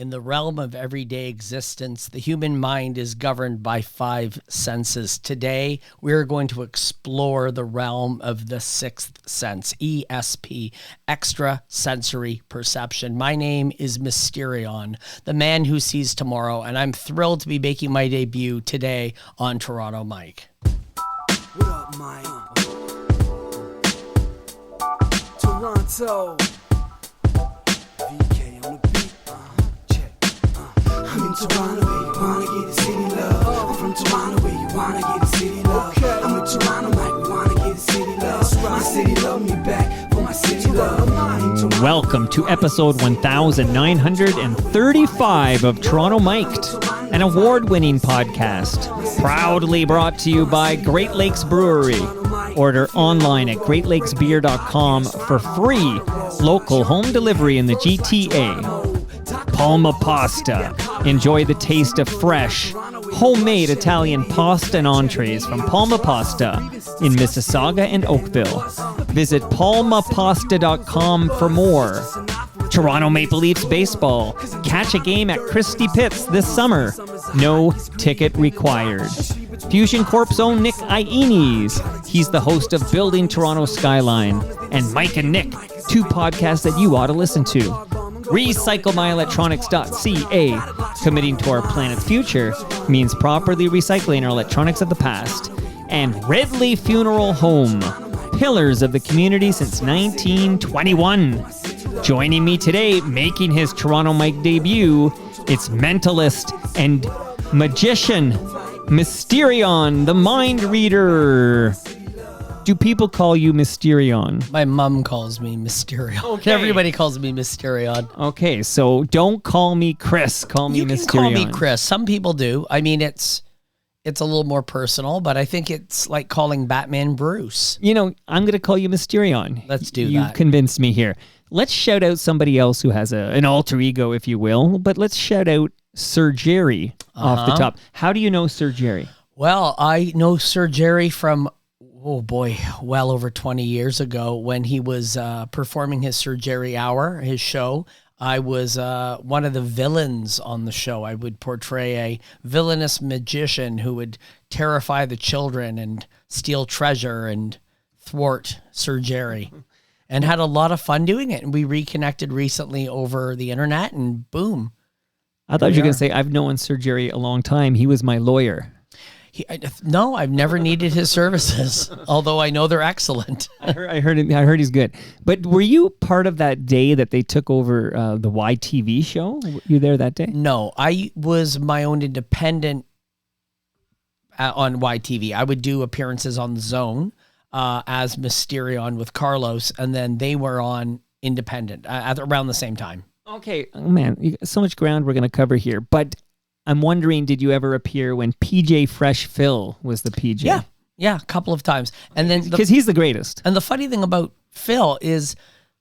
In the realm of everyday existence, the human mind is governed by 5 senses. Today, we're going to explore the realm of the 6th sense, ESP, extrasensory perception. My name is Mysterion, the man who sees tomorrow, and I'm thrilled to be making my debut today on Toronto Mike. What up, Mike? Toronto. VK on the beat. I'm in Toronto where you wanna get the city love. I'm from Toronto where you wanna get the city love. I'm in Toronto like we wanna get the city love. My city love me back for my city love. Welcome to episode 1935 of Toronto Mic'd, an award-winning podcast, proudly brought to you by Great Lakes Brewery. Order online at greatlakesbeer.com for free local home delivery in the GTA. Palma Pasta. Enjoy the taste of fresh, homemade Italian pasta and entrees from Palma Pasta in Mississauga and Oakville. Visit palmapasta.com for more. Toronto Maple Leafs baseball. Catch a game at Christie Pitts this summer. No ticket required. Fusion Corp's own Nick Iones. He's the host of Building Toronto Skyline. And Mike and Nick, 2 podcasts that you ought to listen to. RecycleMyElectronics.ca. Committing to our planet's future means properly recycling our electronics of the past. And Redley Funeral Home. Pillars of the community since 1921. Joining me today, making his Toronto Mike debut, it's mentalist and magician, Mysterion, the mind reader. Do people call you Mysterion? My mom calls me Mysterion. Okay. Everybody calls me Mysterion. Okay, so don't call me Chris. Call me Mysterion. You can call me Chris. Some people do. I mean, it's a little more personal, but I think it's like calling Batman Bruce. You know, I'm going to call you Mysterion. Let's do that. You've convinced me here. Let's shout out somebody else who has an alter ego, if you will, but let's shout out Sir Jerry off the top. How do you know Sir Jerry? Well, I know Sir Jerry from, well over 20 years ago when he was performing his Sir Jerry Hour, his show. I was one of the villains on the show. I would portray a villainous magician who would terrify the children and steal treasure and thwart Sir Jerry. And had a lot of fun doing it. And we reconnected recently over the internet and boom. I thought you were going to say, I've known Sir Jerry a long time. He was my lawyer. No, I've never needed his services, although I know they're excellent. I heard he's good. But were you part of that day that they took over the YTV show? Were you there that day? No, I was my own independent on YTV. I would do appearances on The Zone as Mysterion with Carlos, and then they were on independent at around the same time. Okay, oh man, so much ground we're going to cover here, but I'm wondering, did you ever appear when PJ Fresh Phil was the PJ? Yeah, a couple of times. And then because he's the greatest. And the funny thing about Phil is,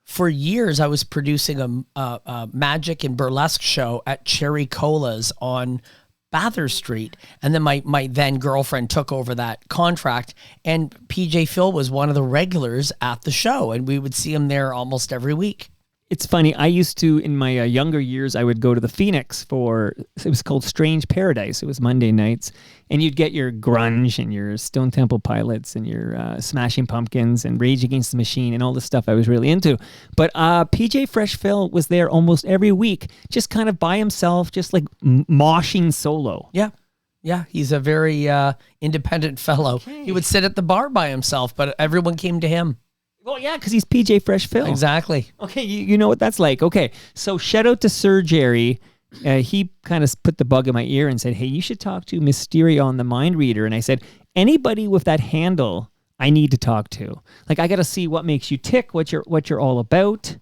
for years I was producing a magic and burlesque show at Cherry Cola's on Bathurst Street, and then my then girlfriend took over that contract, and PJ Phil was one of the regulars at the show, and we would see him there almost every week. It's funny. I used to, in my younger years, I would go to the Phoenix it was called Strange Paradise. It was Monday nights. And you'd get your grunge and your Stone Temple Pilots and your Smashing Pumpkins and Rage Against the Machine and all the stuff I was really into. But PJ Fresh Phil was there almost every week, just kind of by himself, just like moshing solo. Yeah. Yeah, he's a very independent fellow. Okay. He would sit at the bar by himself, but everyone came to him. Well, yeah, because he's PJ Fresh Phil. Exactly. Okay, you know what that's like. Okay, so shout out to Sir Jerry. He kind of put the bug in my ear and said, hey, you should talk to Mysterion, the mind reader. And I said, anybody with that handle, I need to talk to. Like, I got to see what makes you tick, what you're all about.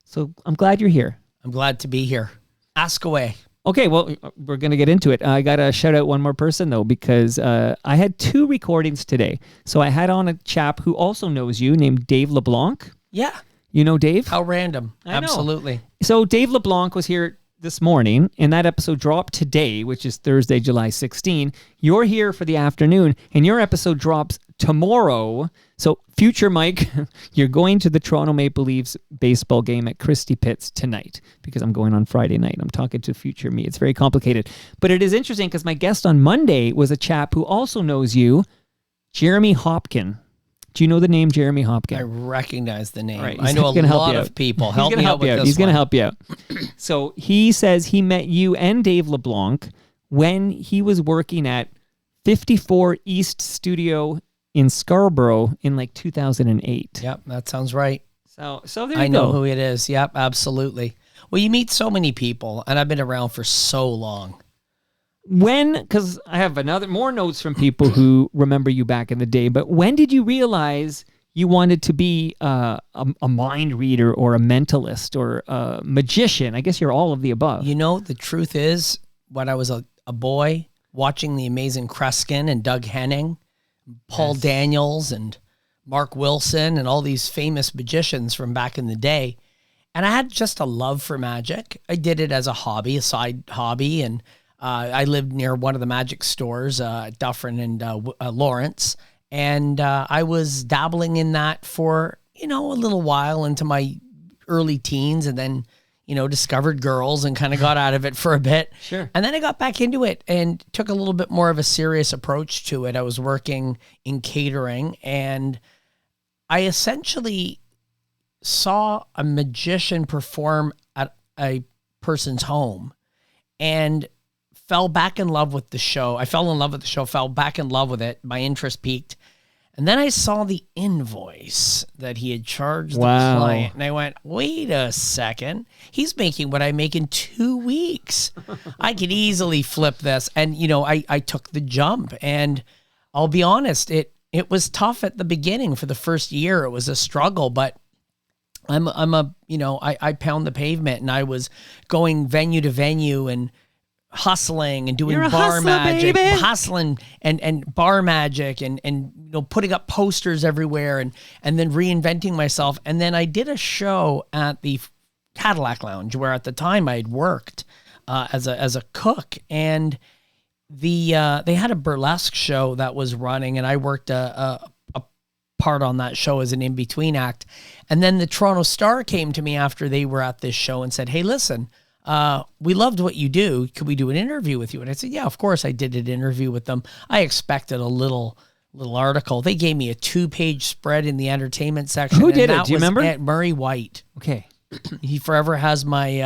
So I'm glad you're here. I'm glad to be here. Ask away. Okay, well, we're going to get into it. I got to shout out one more person, though, because I had 2 recordings today. So I had on a chap who also knows you named Dave LeBlanc. Yeah. You know Dave? How random. I know. Absolutely. So Dave LeBlanc was here this morning, and that episode dropped today, which is Thursday, July 16. You're here for the afternoon, and your episode drops tomorrow, So, future Mike, you're going to the Toronto Maple Leafs baseball game at Christie Pitts tonight because I'm going on Friday night. I'm talking to future me. It's very complicated. But it is interesting because my guest on Monday was a chap who also knows you, Jeremy Hopkin. Do you know the name Jeremy Hopkin? I recognize the name. Right, I know a lot of people. Help me out with this. He's going to help you out. So he says he met you and Dave LeBlanc when he was working at 54 East Studio in Scarborough in like 2008. Yep, that sounds right. So there you go. I know who it is. Yep, absolutely. Well, you meet so many people, and I've been around for so long. Because I have more notes from people who remember you back in the day, but when did you realize you wanted to be a mind reader or a mentalist or a magician? I guess you're all of the above. You know, the truth is, when I was a boy watching The Amazing Kreskin and Doug Henning, Paul Daniels and Mark Wilson and all these famous magicians from back in the day, and I had just a love for magic. I did it as a hobby, a side hobby, and I lived near one of the magic stores, Dufferin and Lawrence, and I was dabbling in that for, a little while into my early teens, and then, discovered girls and kind of got out of it for a bit. Sure. And then I got back into it and took a little bit more of a serious approach to it. I was working in catering, and I essentially saw a magician perform at a person's home and fell back in love with the show. I fell in love with the show, fell back in love with it. My interest peaked. And then I saw the invoice that he had charged the client. And I went, wait a second. He's making what I make in 2 weeks. I could easily flip this. And, I took the jump. And I'll be honest, it was tough at the beginning. For the first year, it was a struggle. But I pound the pavement. And I was going venue to venue and hustling and doing bar magic, hustling and bar magic and putting up posters everywhere and then reinventing myself. And then I did a show at the Cadillac Lounge where at the time I'd worked as a cook, and they had a burlesque show that was running, and I worked a part on that show as an in-between act. And then the Toronto Star came to me after they were at this show and said, hey, listen, we loved what you do. Could we do an interview with you? And I said, yeah, of course. I did an interview with them. I expected a little article. They gave me a 2-page spread in the entertainment section. Who did it? Do you remember? Aunt Murray White. Okay. He forever has my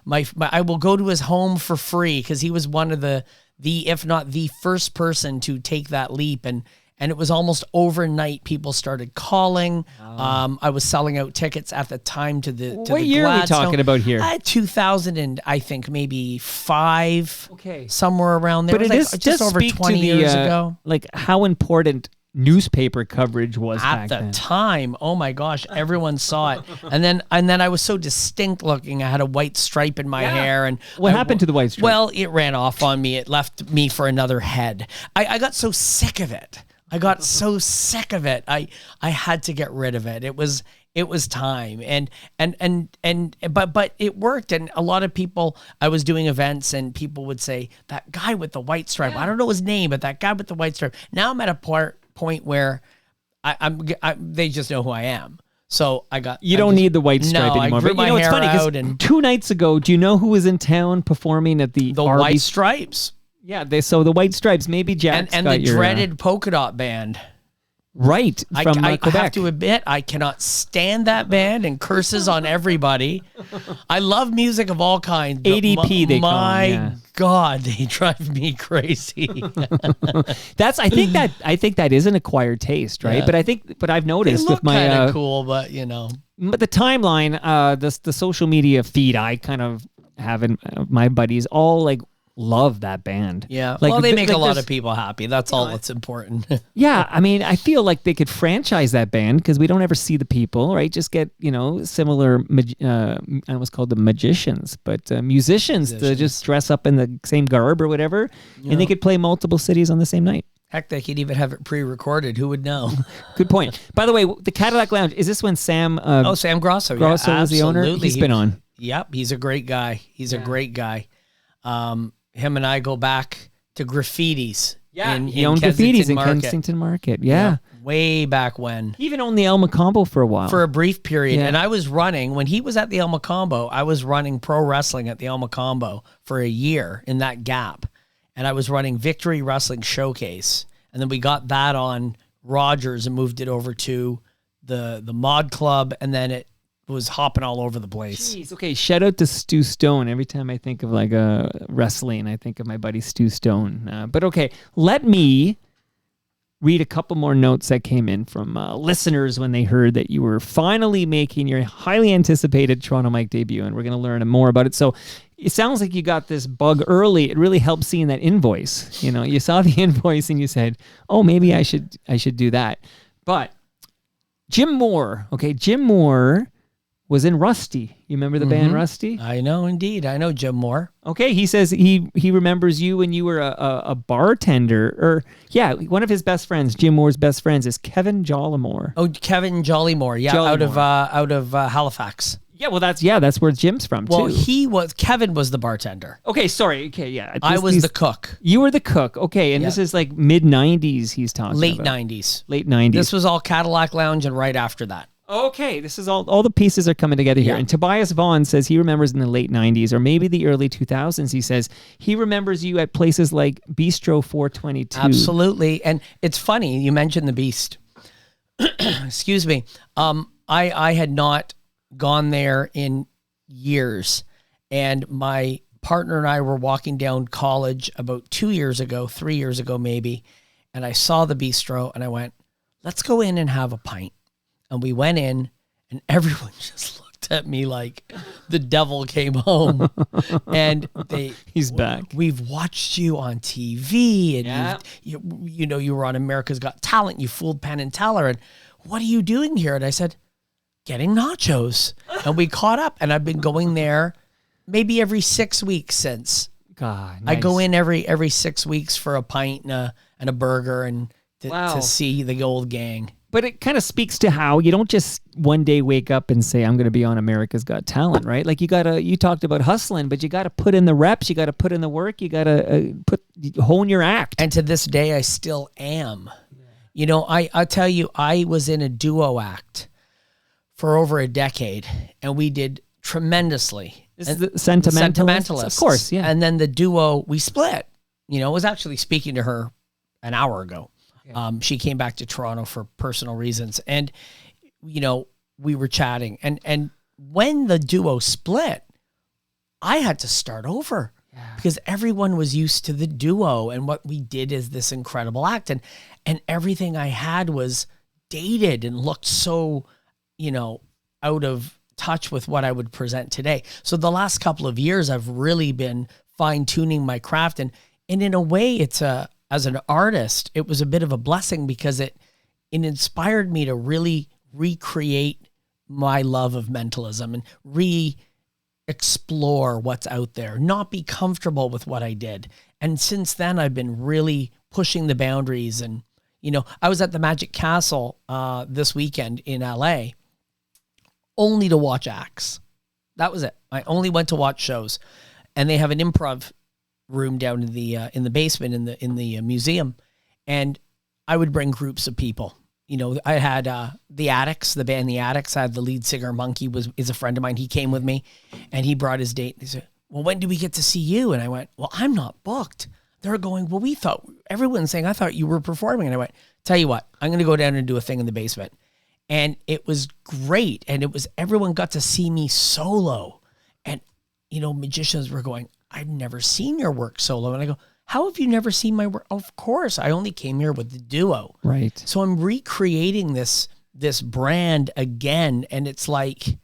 I will go to his home for free because he was one of the if not the first person to take that leap, and it was almost overnight. People started calling. I was selling out tickets at the time to the what year are we talking about here? 2000 and I think maybe 5. Okay, somewhere around there. But it is just over 20 years ago. Like how important newspaper coverage was at the time. Oh my gosh, everyone saw it. And then I was so distinct looking. I had a white stripe in my hair. And what happened to the white stripe? Well, it ran off on me. It left me for another head. I got so sick of it. I had to get rid of it. It was time. But it worked. And a lot of people, I was doing events and people would say, that guy with the white stripe, I don't know his name, but that guy with the white stripe. Now I'm at a point where they just know who I am. So you don't need the white stripe anymore. I grew my hair funny out. 2 nights ago, do you know who was in town performing at the White Stripes? Yeah, so the White Stripes, maybe Jack and the dreaded polka dot band. Right, from Quebec. I have to admit, I cannot stand that band and curses on everybody. I love music of all kinds. ADP, they call them, My God, they drive me crazy. I think that is an acquired taste, right? Yeah. But I've noticed they look with my kind of cool, but But the timeline, the social media feed I kind of have in my buddies all like love that band. Yeah. Well, they make a lot of people happy. That's all that's important. Yeah. I mean, I feel like they could franchise that band because we don't ever see the people, right? Just get, similar, I almost called them magicians, but musicians to just dress up in the same garb or whatever. And they could play multiple cities on the same night. Heck, they could even have it pre-recorded. Who would know? Good point. By the way, the Cadillac Lounge, is this when Sam... Sam Grosso. Grosso was the owner? He's been on. Yep. He's a great guy. He's a great guy. Him and I go back to Graffitis. Yeah, he owned Graffitis in Kensington Market. Yeah. way back when. He even owned the El Macombo for a while. For a brief period. Yeah. And I was running, when he was at the El Macombo, I was running pro wrestling at the El Macombo for a year in that gap. And I was running Victory Wrestling Showcase. And then we got that on Rogers and moved it over to the Mod Club. And then it was hopping all over the place. Jeez, okay, shout out to Stu Stone. Every time I think of like wrestling, I think of my buddy Stu Stone. But okay, let me read a couple more notes that came in from listeners when they heard that you were finally making your highly anticipated Toronto Mike debut, and we're going to learn more about it. So it sounds like you got this bug early. It really helped seeing that invoice. You know, you saw the invoice and you said, "Oh, maybe I should do that." But Jim Moore was in Rusty. You remember the band Rusty? I know, indeed. I know Jim Moore. Okay, he says he remembers you when you were a bartender. Or yeah, one of his best friends, Jim Moore's best friends, is Kevin Jollymore. Oh, Kevin Jollymore. Yeah, out of Halifax. Yeah, well, that's where Jim's from too. Well, Kevin was the bartender. Okay, sorry. Okay, yeah. I was the cook. You were the cook. Okay, and this is like mid-90s he's talking Late about. 90s. Late 90s. This was all Cadillac Lounge and right after that. Okay, this is all the pieces are coming together here. Yeah. And Tobias Vaughn says he remembers in the late 90s or maybe the early 2000s. He says he remembers you at places like Bistro 422. Absolutely. And it's funny, you mentioned the Beast. Excuse me. I had not gone there in years. And my partner and I were walking down College about 3 years ago maybe. And I saw the Bistro and I went, let's go in and have a pint. And we went in, and everyone just looked at me like the devil came home. And he's back. We've watched you on TV, and Yeah. you were on America's Got Talent. You fooled Penn and Teller, and what are you doing here? And I said, getting nachos. And we caught up, and I've been going there maybe every 6 weeks since. God, nice. I go in every 6 weeks for a pint and a burger, and to see the old gang. But it kind of speaks to how you don't just one day wake up and say, I'm going to be on America's Got Talent, right? Like you talked about hustling, but you got to put in the reps. You got to put in the work. You got to hone your act. And to this day, I still am. Yeah. I tell you, I was in a duo act for over a decade, and we did tremendously. This is the Sentimentalists? Of course, yeah. And then the duo, we split. I was actually speaking to her an hour ago. She came back to Toronto for personal reasons, and we were chatting, and when the duo split, I had to start over because everyone was used to the duo, and what we did is this incredible act, and everything I had was dated and looked so out of touch with what I would present today. So the last couple of years, I've really been fine-tuning my craft, and in a way, as an artist, it was a bit of a blessing because it inspired me to really recreate my love of mentalism and re-explore what's out there, not be comfortable with what I did. And since then, I've been really pushing the boundaries. And, I was at the Magic Castle this weekend in LA only to watch acts. That was it. I only went to watch shows. And they have an improv room down in the basement in the museum, and I would bring groups of people. I had the Addicts, the band The Addicts. I had the lead singer Monkey is a friend of mine. He came with me, and he brought his date. He said, "Well, when do we get to see you?" And I went, "Well, I'm not booked." They're going, "Well, everyone's saying I thought you were performing." And I went, "Tell you what, I'm going to go down and do a thing in the basement." And it was great, and everyone got to see me solo, and magicians were going, "I've never seen your work solo." And I go, "How have you never seen my work?" Of course, I only came here with the duo. Right. So I'm recreating this brand again. And it's like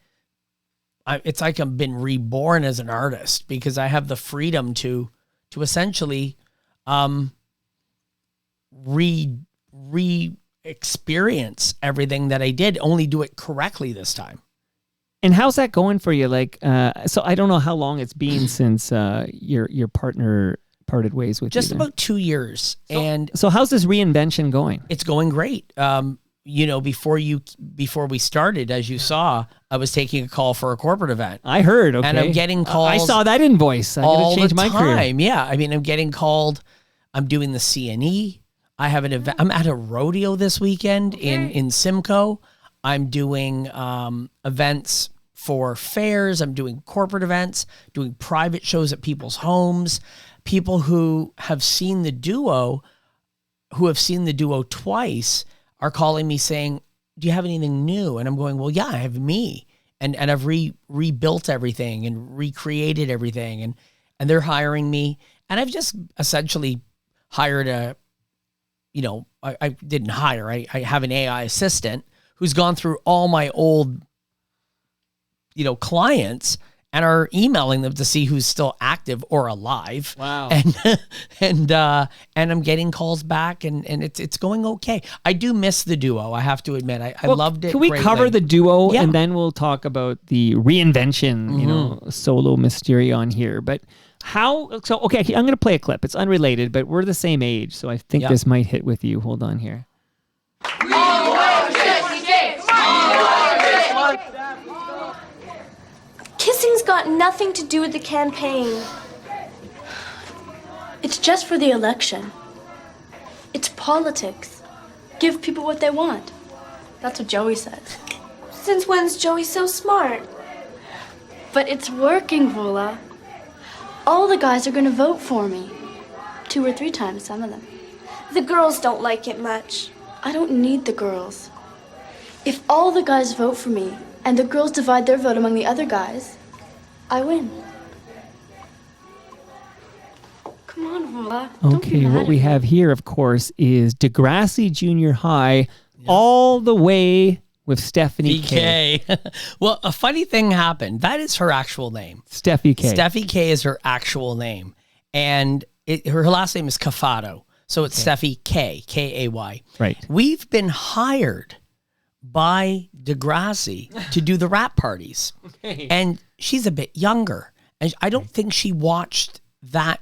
I've been reborn as an artist because I have the freedom to essentially re-experience everything that I did, only do it correctly this time. And how's that going for you? Like, so I don't know how long it's been since your partner parted ways with you. Just about 2 years. So how's this reinvention going? It's going great. Before we started, as you saw, I was taking a call for a corporate event. I heard. Okay. And I'm getting calls. I saw that invoice. I all gotta change the my time. career. Yeah. I mean, I'm getting called. I'm doing the CNE. I have an event. I'm at a rodeo this weekend in Simcoe. I'm doing events for fairs. I'm doing corporate events, doing private shows at people's homes. People who have seen the duo, twice, are calling me saying, do you have anything new? And I'm going, well, yeah, I have me. And I've rebuilt everything and recreated everything. And they're hiring me. And I've just essentially hired I didn't hire. I have an AI assistant who's gone through all my old, clients and are emailing them to see who's still active or alive. Wow. And I'm getting calls back and it's going okay. I do miss the duo. I have to admit, I loved it. Can we greatly. cover the duo Yeah. and then we'll talk about the reinvention, solo Mysterion here. But okay, I'm going to play a clip. It's unrelated, but we're the same age. So I think this might hit with you. Hold on here. Kissing's got nothing to do with the campaign. It's just for the election. It's politics. Give people what they want. That's what Joey says. Since when's Joey so smart? But it's working, Vola. All the guys are gonna vote for me. 2 or 3 times, some of them. The girls don't like it much. I don't need the girls. If all the guys vote for me, and the girls divide their vote among the other guys, I win. Come on, Vola. Okay, what we have here, of course, is Degrassi Junior High, all the way with Stephanie K. Well, a funny thing happened. That is her actual name. Steffi K. Steffi K is her actual name. And her last name is Cafato. So it's Steffi K, K-A-Y. Right. We've been hired by Degrassi to do the rap parties. Okay. And she's a bit younger. And I don't think she watched that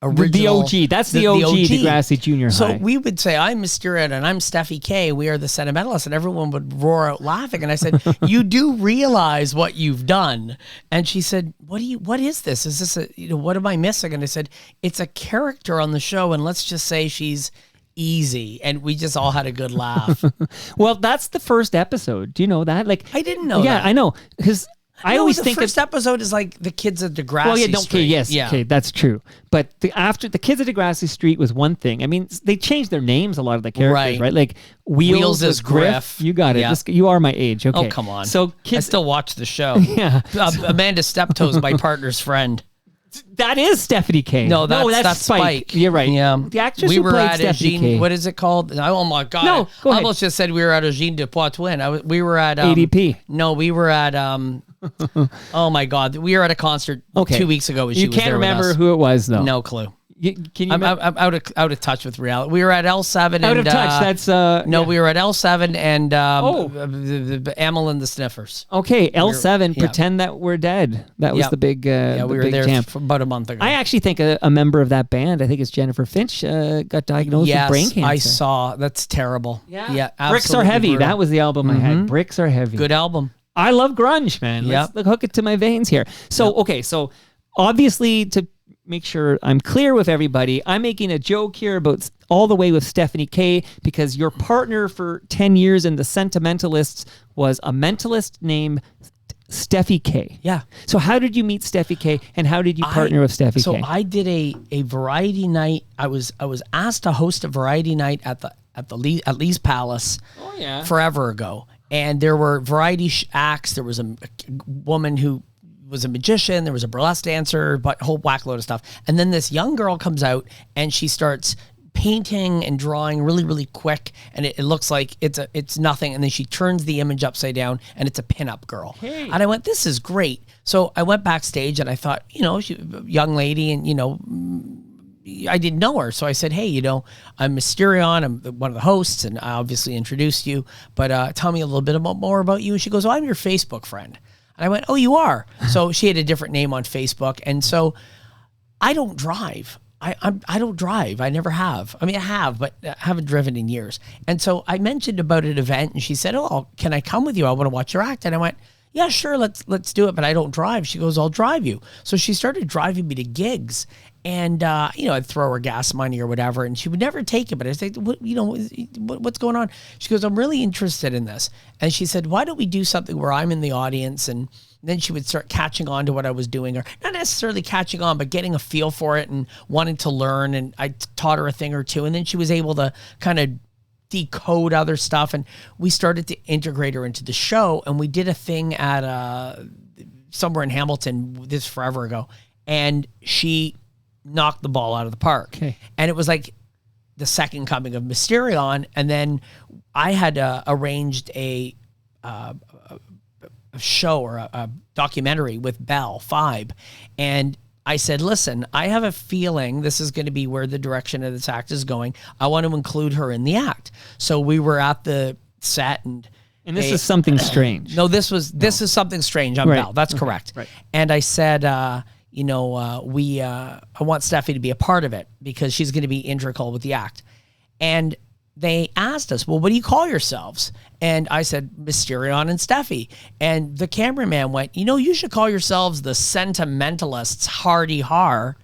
original. The OG. That's the OG Degrassi Junior High. So we would say, I'm Mysterion and I'm Steffi K. We are the sentimentalists. And everyone would roar out laughing. And I said, you do realize what you've done. And she said, what is this? Is this what am I missing? And I said, it's a character on the show. And let's just say she's easy. And we just all had a good laugh. Well, that's the first episode. Do you know that? Like, I didn't know that. Yeah, I know. Because I always think the first episode is like the kids at Degrassi well, yeah, Street. Okay, that's true. But after the kids at Degrassi Street was one thing. I mean, they changed their names, a lot of the characters, right? Like Wheels is Griff. You got it. Yeah. You are my age. Okay. Oh, come on. So I still watch the show. Yeah. Amanda Steptoe is my partner's friend. That is Stephanie K. No, that's Spike. You're right. Yeah. The actress who played Stephanie K. What is it called? Oh my God. No, go I ahead. almost just said we were at Eugene de Poitouin. We were at ADP. No, we were at oh my God. We were at a concert 2 weeks ago. You can't remember who it was though. No clue. Can you I'm out of touch with reality. We were at L7. Out of touch. That's no. We were at L7 and the Amel and the Sniffers. Okay, L7. Pretend that we're dead. That was the big. We were there jam. for about a month ago. I actually think a member of that band, I think it's Jennifer Finch, got diagnosed with brain cancer. I saw. That's terrible. Yeah. Bricks Are Heavy. Brutal. That was the album I had. Bricks Are Heavy. Good album. I love grunge, man. Let's hook it to my veins here. So okay, so obviously to make sure I'm clear with everybody, I'm making a joke here about all the way with Stephanie K because your partner for 10 years in the Sentimentalists was a mentalist named Steffi K. Yeah. So how did you meet Steffi K and how did you partner with Steffi K? So I did a variety night. I was asked to host a variety night at Lee's Palace forever ago. And there were variety acts. There was a woman who was a magician. There was a burlesque dancer, but a whole whack load of stuff. And then this young girl comes out and she starts painting and drawing really, really quick. And it looks like it's nothing. And then she turns the image upside down and it's a pinup girl. Hey. And I went, this is great. So I went backstage and I thought, she, young lady and, I didn't know her. So I said, hey, I'm Mysterion. I'm one of the hosts. And I obviously introduced you, but tell me a little bit more about you. And she goes, oh, I'm your Facebook friend. And I went, oh, you are? So she had a different name on Facebook. And so I don't drive. I don't drive. I never have. I mean, I have, but I haven't driven in years. And so I mentioned about an event and she said, oh, can I come with you? I want to watch your act. And I went, yeah, sure. Let's do it. But I don't drive. She goes, I'll drive you. So she started driving me to gigs. And, I'd throw her gas money or whatever, and she would never take it. But I said, what's going on? She goes, I'm really interested in this. And she said, why don't we do something where I'm in the audience? And then she would start catching on to what I was doing, or not necessarily catching on, but getting a feel for it and wanting to learn. And I taught her a thing or two. And then she was able to kind of decode other stuff. And we started to integrate her into the show. And we did a thing at somewhere in Hamilton, this forever ago. And she knocked the ball out of the park. Okay. And it was like the second coming of Mysterion. And then I had arranged a show or a documentary with Belle 5. And I said, listen, I have a feeling this is going to be where the direction of this act is going. I want to include her in the act. So we were at the set and this is something strange. No, this is something strange on Belle. That's correct. Right. And I said, I want Steffi to be a part of it because she's going to be integral with the act. And they asked us, well, what do you call yourselves? And I said, Mysterion and Steffi. And the cameraman went, you should call yourselves the Sentimentalists, Hardy Har.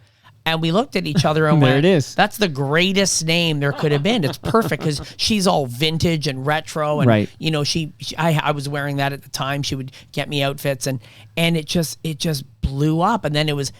And we looked at each other and there went, it is. That's the greatest name there could have been. It's perfect because she's all vintage and retro. And, right. I was wearing that at the time. She would get me outfits and it just blew up. And then it was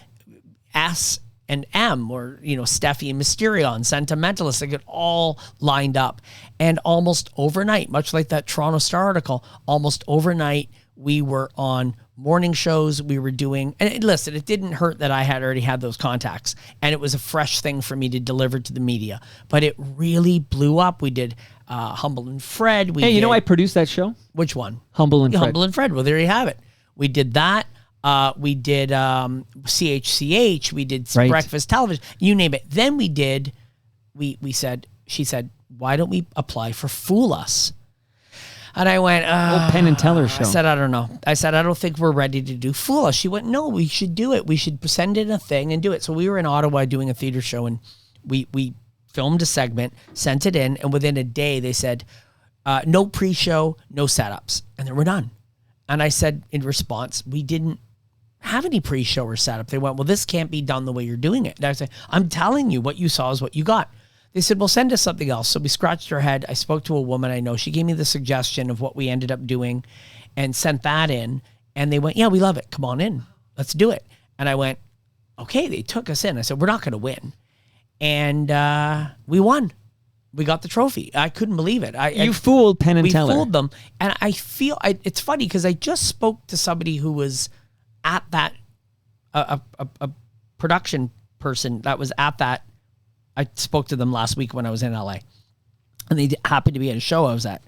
S and M, or, Steffi and Mysterion, Sentimentalists. They get all lined up. And almost overnight, much like that Toronto Star article, almost overnight, we were on morning shows. We were doing, and listen, it didn't hurt that I had already had those contacts, and it was a fresh thing for me to deliver to the media. But it really blew up. We did Humble and Fred. I produced that show. Which one? Humble and Fred. Humble and Fred. Well, there you have it. We did that. We did CHCH. We did breakfast television. You name it. Then she said, why don't we apply for Fool Us? And I went, Penn and Teller show. I said, I don't know. I said, I don't think we're ready to do Fool Us. She went, no, we should do it. We should send in a thing and do it. So we were in Ottawa doing a theater show, and we filmed a segment, sent it in, and within a day they said, no pre-show, no setups. And then we're done. And I said in response, we didn't have any pre-show or setup. They went, well, this can't be done the way you're doing it. And I said, I'm telling you, what you saw is what you got. They said, well, send us something else. So we scratched our head. I spoke to a woman I know. She gave me the suggestion of what we ended up doing and sent that in. And they went, yeah, we love it. Come on in. Let's do it. And I went, okay. They took us in. I said, we're not going to win. And we won. We got the trophy. I couldn't believe it. You fooled Penn and Teller. We fooled them. And I feel, it's funny because I just spoke to somebody who was at that, a production person that was at that. I spoke to them last week when I was in LA, and they happened to be at a show I was at.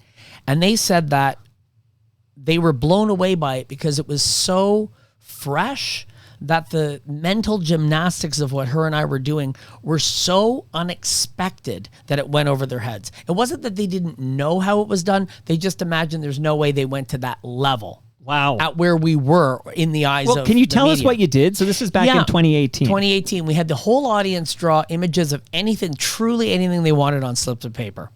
And they said that they were blown away by it because it was so fresh, that the mental gymnastics of what her and I were doing were so unexpected that it went over their heads. It wasn't that they didn't know how it was done. They just imagined there's no way they went to that level. Wow. At where we were in the eyes of can you tell the us media. what you did? So this is back in 2018. 2018. We had the whole audience draw images of anything, truly anything they wanted on slips of paper.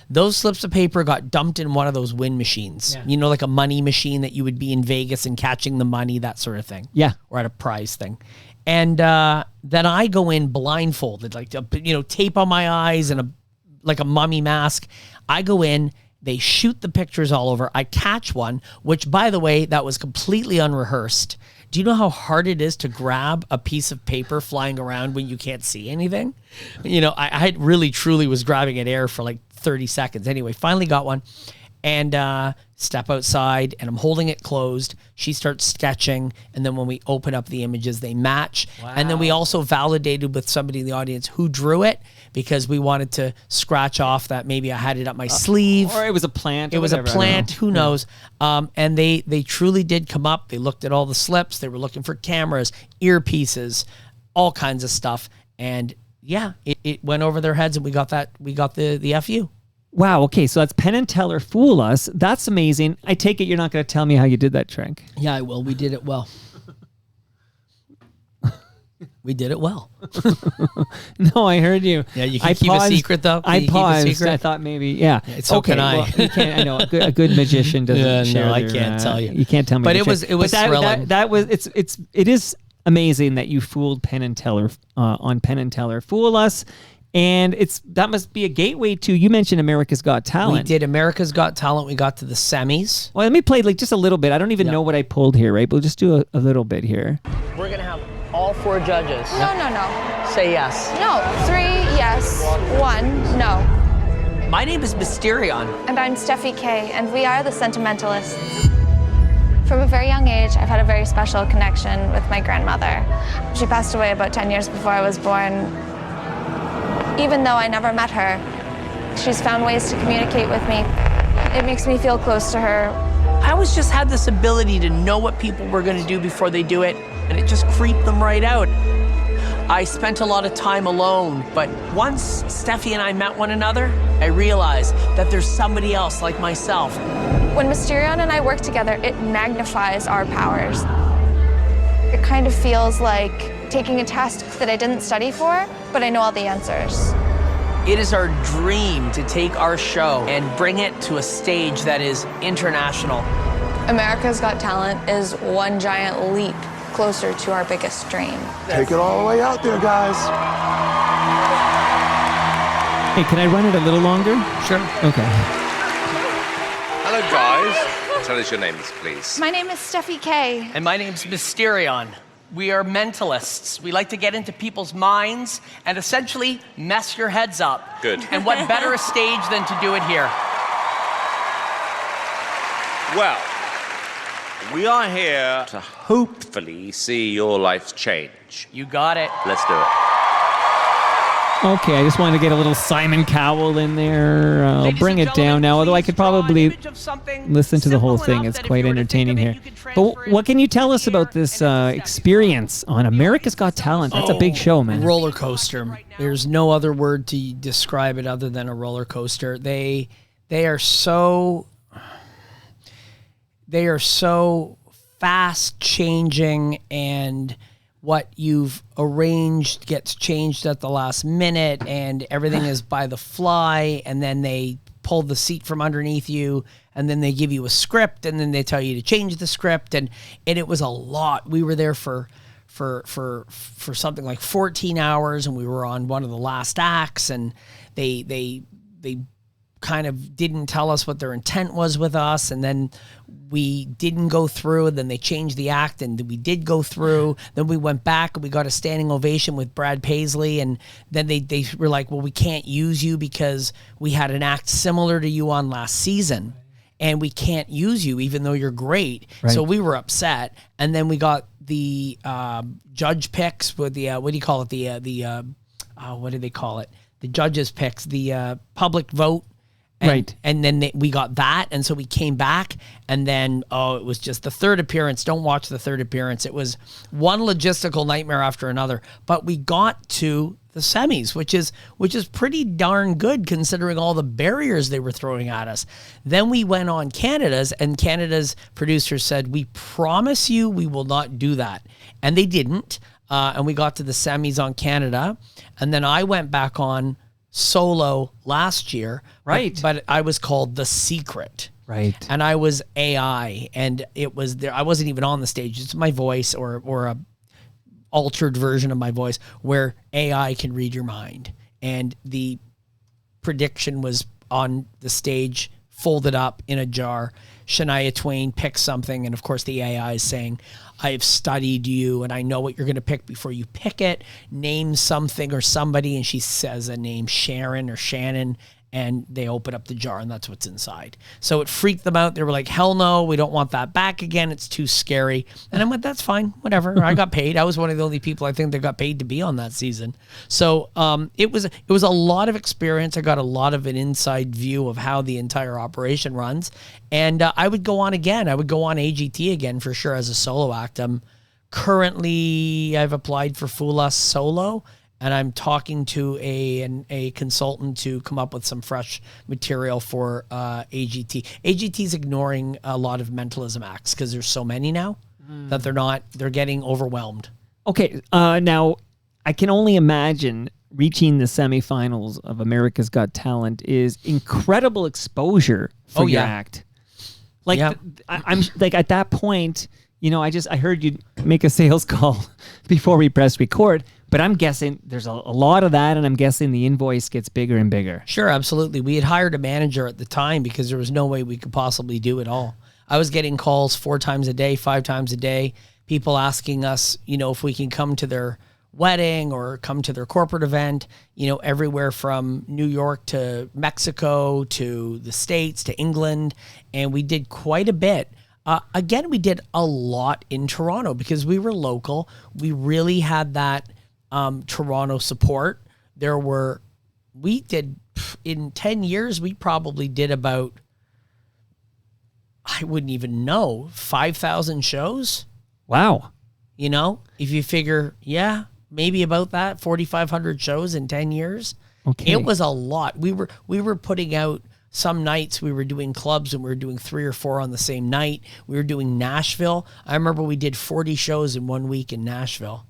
Those slips of paper got dumped in one of those win machines. Yeah. Like a money machine that you would be in Vegas and catching the money, that sort of thing. Yeah. Or at a prize thing. And then I go in blindfolded, like, tape on my eyes and like a mummy mask. I go in. They shoot the pictures all over. I catch one, which, by the way, that was completely unrehearsed. Do you know how hard it is to grab a piece of paper flying around when you can't see anything? I really, truly was grabbing at air for like 30 seconds. Anyway, finally got one. And step outside, and I'm holding it closed. She starts sketching, and then when we open up the images, they match. Wow. And then we also validated with somebody in the audience who drew it, because we wanted to scratch off that maybe I had it up my sleeve. Or it was a plant. It was a plant. Who knows? And they truly did come up. They looked at all the slips. They were looking for cameras, earpieces, all kinds of stuff. And yeah, it went over their heads, and we got the FU. Wow. Okay. So that's Penn and Teller Fool Us. That's amazing. I take it you're not going to tell me how you did that trick. Yeah, I will. We did it well. We did it well. No, I heard you. Yeah, you can keep a secret, though. I paused. I thought maybe, yeah. So okay, can I. Well, you can't, I know a good magician doesn't share. No, I can't tell you. You can't tell me. But it was thrilling. It is amazing that you fooled Penn and Teller on Penn and Teller Fool Us. And that must be a gateway to, you mentioned America's Got Talent. We did America's Got Talent. We got to the semis. Well, let me play like just a little bit. I don't even know what I pulled here, right? But we'll just do a little bit here. We're going to have all 4 judges. No. Say yes. No. 3, yes. 1, no. My name is Mysterion. And I'm Steffi K, and we are the Sentimentalists. From a very young age, I've had a very special connection with my grandmother. She passed away about 10 years before I was born. Even though I never met her, she's found ways to communicate with me. It makes me feel close to her. I always just had this ability to know what people were going to do before they do it, and it just creeped them right out. I spent a lot of time alone, but once Steffi and I met one another, I realized that there's somebody else like myself. When Mysterion and I work together, it magnifies our powers. It kind of feels like taking a test that I didn't study for, but I know all the answers. It is our dream to take our show and bring it to a stage that is international. America's Got Talent is one giant leap closer to our biggest dream. Take it all the way out there, guys. Hey, can I run it a little longer? Sure. Okay. Hello, guys. Tell us your names, please. My name is Steffi K. And my name's Mysterion. We are mentalists. We like to get into people's minds and essentially mess your heads up. Good. And what better a stage than to do it here? Well, we are here to hopefully see your life change. You got it. Let's do it. Okay, I just wanted to get a little Simon Cowell in there. I'll bring it down now, although I could probably listen to the whole thing. It's quite entertaining here. But what can you tell us about this experience on America's Got Talent? That's a big show, man. Roller coaster. There's no other word to describe it other than a roller coaster. They are so fast changing, and what you've arranged gets changed at the last minute, and everything is by the fly, and then they pull the seat from underneath you, and then they give you a script, and then they tell you to change the script, and it was a lot. We were there for something like 14 hours, and we were on one of the last acts, and they kind of didn't tell us what their intent was with us, and then we didn't go through, and then they changed the act, and we did go through. Then we went back, and we got a standing ovation with Brad Paisley, and then they were like, well, we can't use you because we had an act similar to you on last season, and we can't use you even though you're great. Right. So we were upset, and then we got the judge picks with the what do you call it, what do they call it, the judges picks, the public vote. Right. And then we got that. And so we came back, and then, it was just the third appearance. Don't watch the third appearance. It was one logistical nightmare after another. But we got to the semis, which is pretty darn good considering all the barriers they were throwing at us. Then we went on Canada's, and Canada's producers said, we promise you we will not do that. And they didn't. And we got to the semis on Canada. And then I went back on solo last year, right? But I was called The Secret, right? And I was AI, and it was there. I wasn't even on the stage. It's my voice, or a altered version of my voice, where AI can read your mind. And the prediction was on the stage, folded up in a jar. Shania Twain picks something, and of course the AI is saying, I have studied you, and I know what you're going to pick before you pick it. Name something or somebody, and she says a name, Sharon or Shannon, and they open up the jar, and that's what's inside. So it freaked them out. They were like, hell no, we don't want that back again. It's too scary. And I went, that's fine, whatever. I got paid. I was one of the only people I think that got paid to be on that season. So it was a lot of experience. I got a lot of an inside view of how the entire operation runs. And I would go on again. I would go on AGT again for sure as a solo act. I've applied for Fool Us solo, and I'm talking to a consultant to come up with some fresh material for AGT. AGT's ignoring a lot of mentalism acts because there's so many now that they're getting overwhelmed. Okay, now I can only imagine reaching the semifinals of America's Got Talent is incredible exposure for your act. Like, I'm like at that point, I heard you make a sales call before we press record, but I'm guessing there's a lot of that, and I'm guessing the invoice gets bigger and bigger. Sure, absolutely. We had hired a manager at the time because there was no way we could possibly do it all. I was getting calls 4 times a day, 5 times a day, people asking us, if we can come to their wedding or come to their corporate event, everywhere from New York to Mexico to the States to England. And we did quite a bit. Again, we did a lot in Toronto because we were local. We really had that Toronto support. We did, in 10 years, we probably did about, I wouldn't even know, 5,000 shows. Wow. If you figure, maybe about that, 4,500 shows in 10 years. Okay. It was a lot. We were putting out, some nights we were doing clubs and we were doing 3 or 4 on the same night. We were doing Nashville. I remember we did 40 shows in 1 week in Nashville.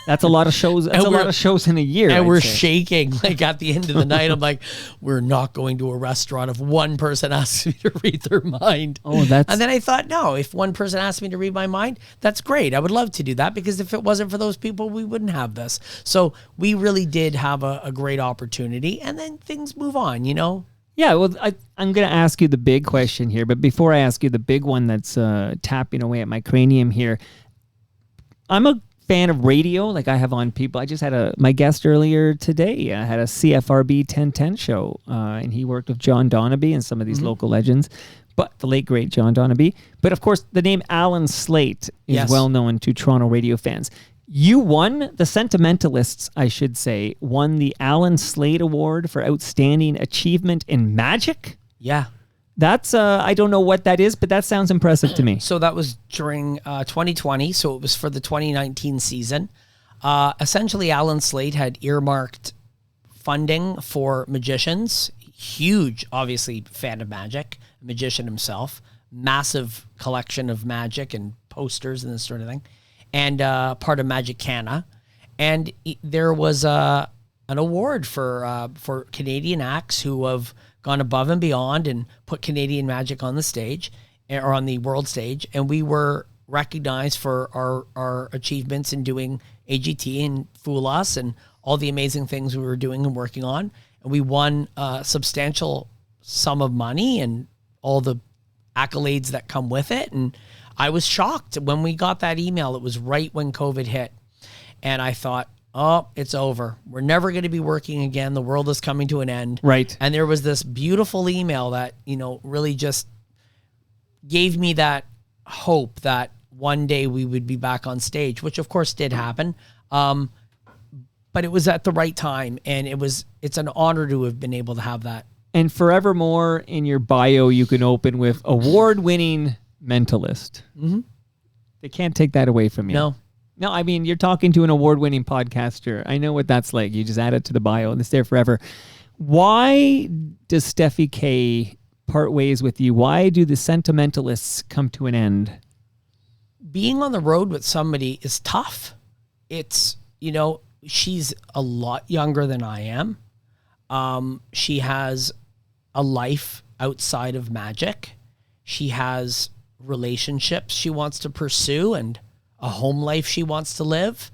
That's a lot of shows. That's a lot of shows in a year. And I'd we're say. shaking. Like at the end of the night, I'm like, we're not going to a restaurant if one person asks me to read their mind. Oh, that's... And then I thought, no, if one person asked me to read my mind, that's great. I would love to do that because if it wasn't for those people, we wouldn't have this. So we really did have a great opportunity, and then things move on, Yeah, well, I'm going to ask you the big question here, but before I ask you the big one that's tapping away at my cranium here, I'm a fan of radio. Like I have on people. I just had my guest earlier today. I had a CFRB 1010 show, and he worked with John Donaby and some of these local legends, but the late, great John Donaby. But of course, the name Alan Slate is well known to Toronto radio fans. You won, the Sentimentalists, I should say, won the Alan Slate Award for Outstanding Achievement in Magic? Yeah. That's, I don't know what that is, but that sounds impressive to me. So that was during 2020, so it was for the 2019 season. Essentially, Alan Slate had earmarked funding for magicians. Huge, obviously, fan of magic, magician himself. Massive collection of magic and posters and this sort of thing. And part of Magic Canada. And there was an award for Canadian acts who have gone above and beyond and put Canadian magic on the stage or on the world stage. And we were recognized for our achievements in doing AGT and Fool Us and all the amazing things we were doing and working on. And we won a substantial sum of money and all the accolades that come with it. And I was shocked when we got that email. It was right when COVID hit. And I thought, oh, it's over. We're never going to be working again. The world is coming to an end. Right. And there was this beautiful email that, really just gave me that hope that one day we would be back on stage, which of course did happen. But it was at the right time. And it's an honor to have been able to have that. And forevermore in your bio, you can open with award-winning mentalist. Mm-hmm. They can't take that away from you. No, I mean, you're talking to an award-winning podcaster. I know what that's like. You just add it to the bio and it's there forever. Why does Steffi K part ways with you? Why do the Sentimentalists come to an end? Being on the road with somebody is tough. It's, she's a lot younger than I am. She has a life outside of magic. She has relationships she wants to pursue and a home life she wants to live.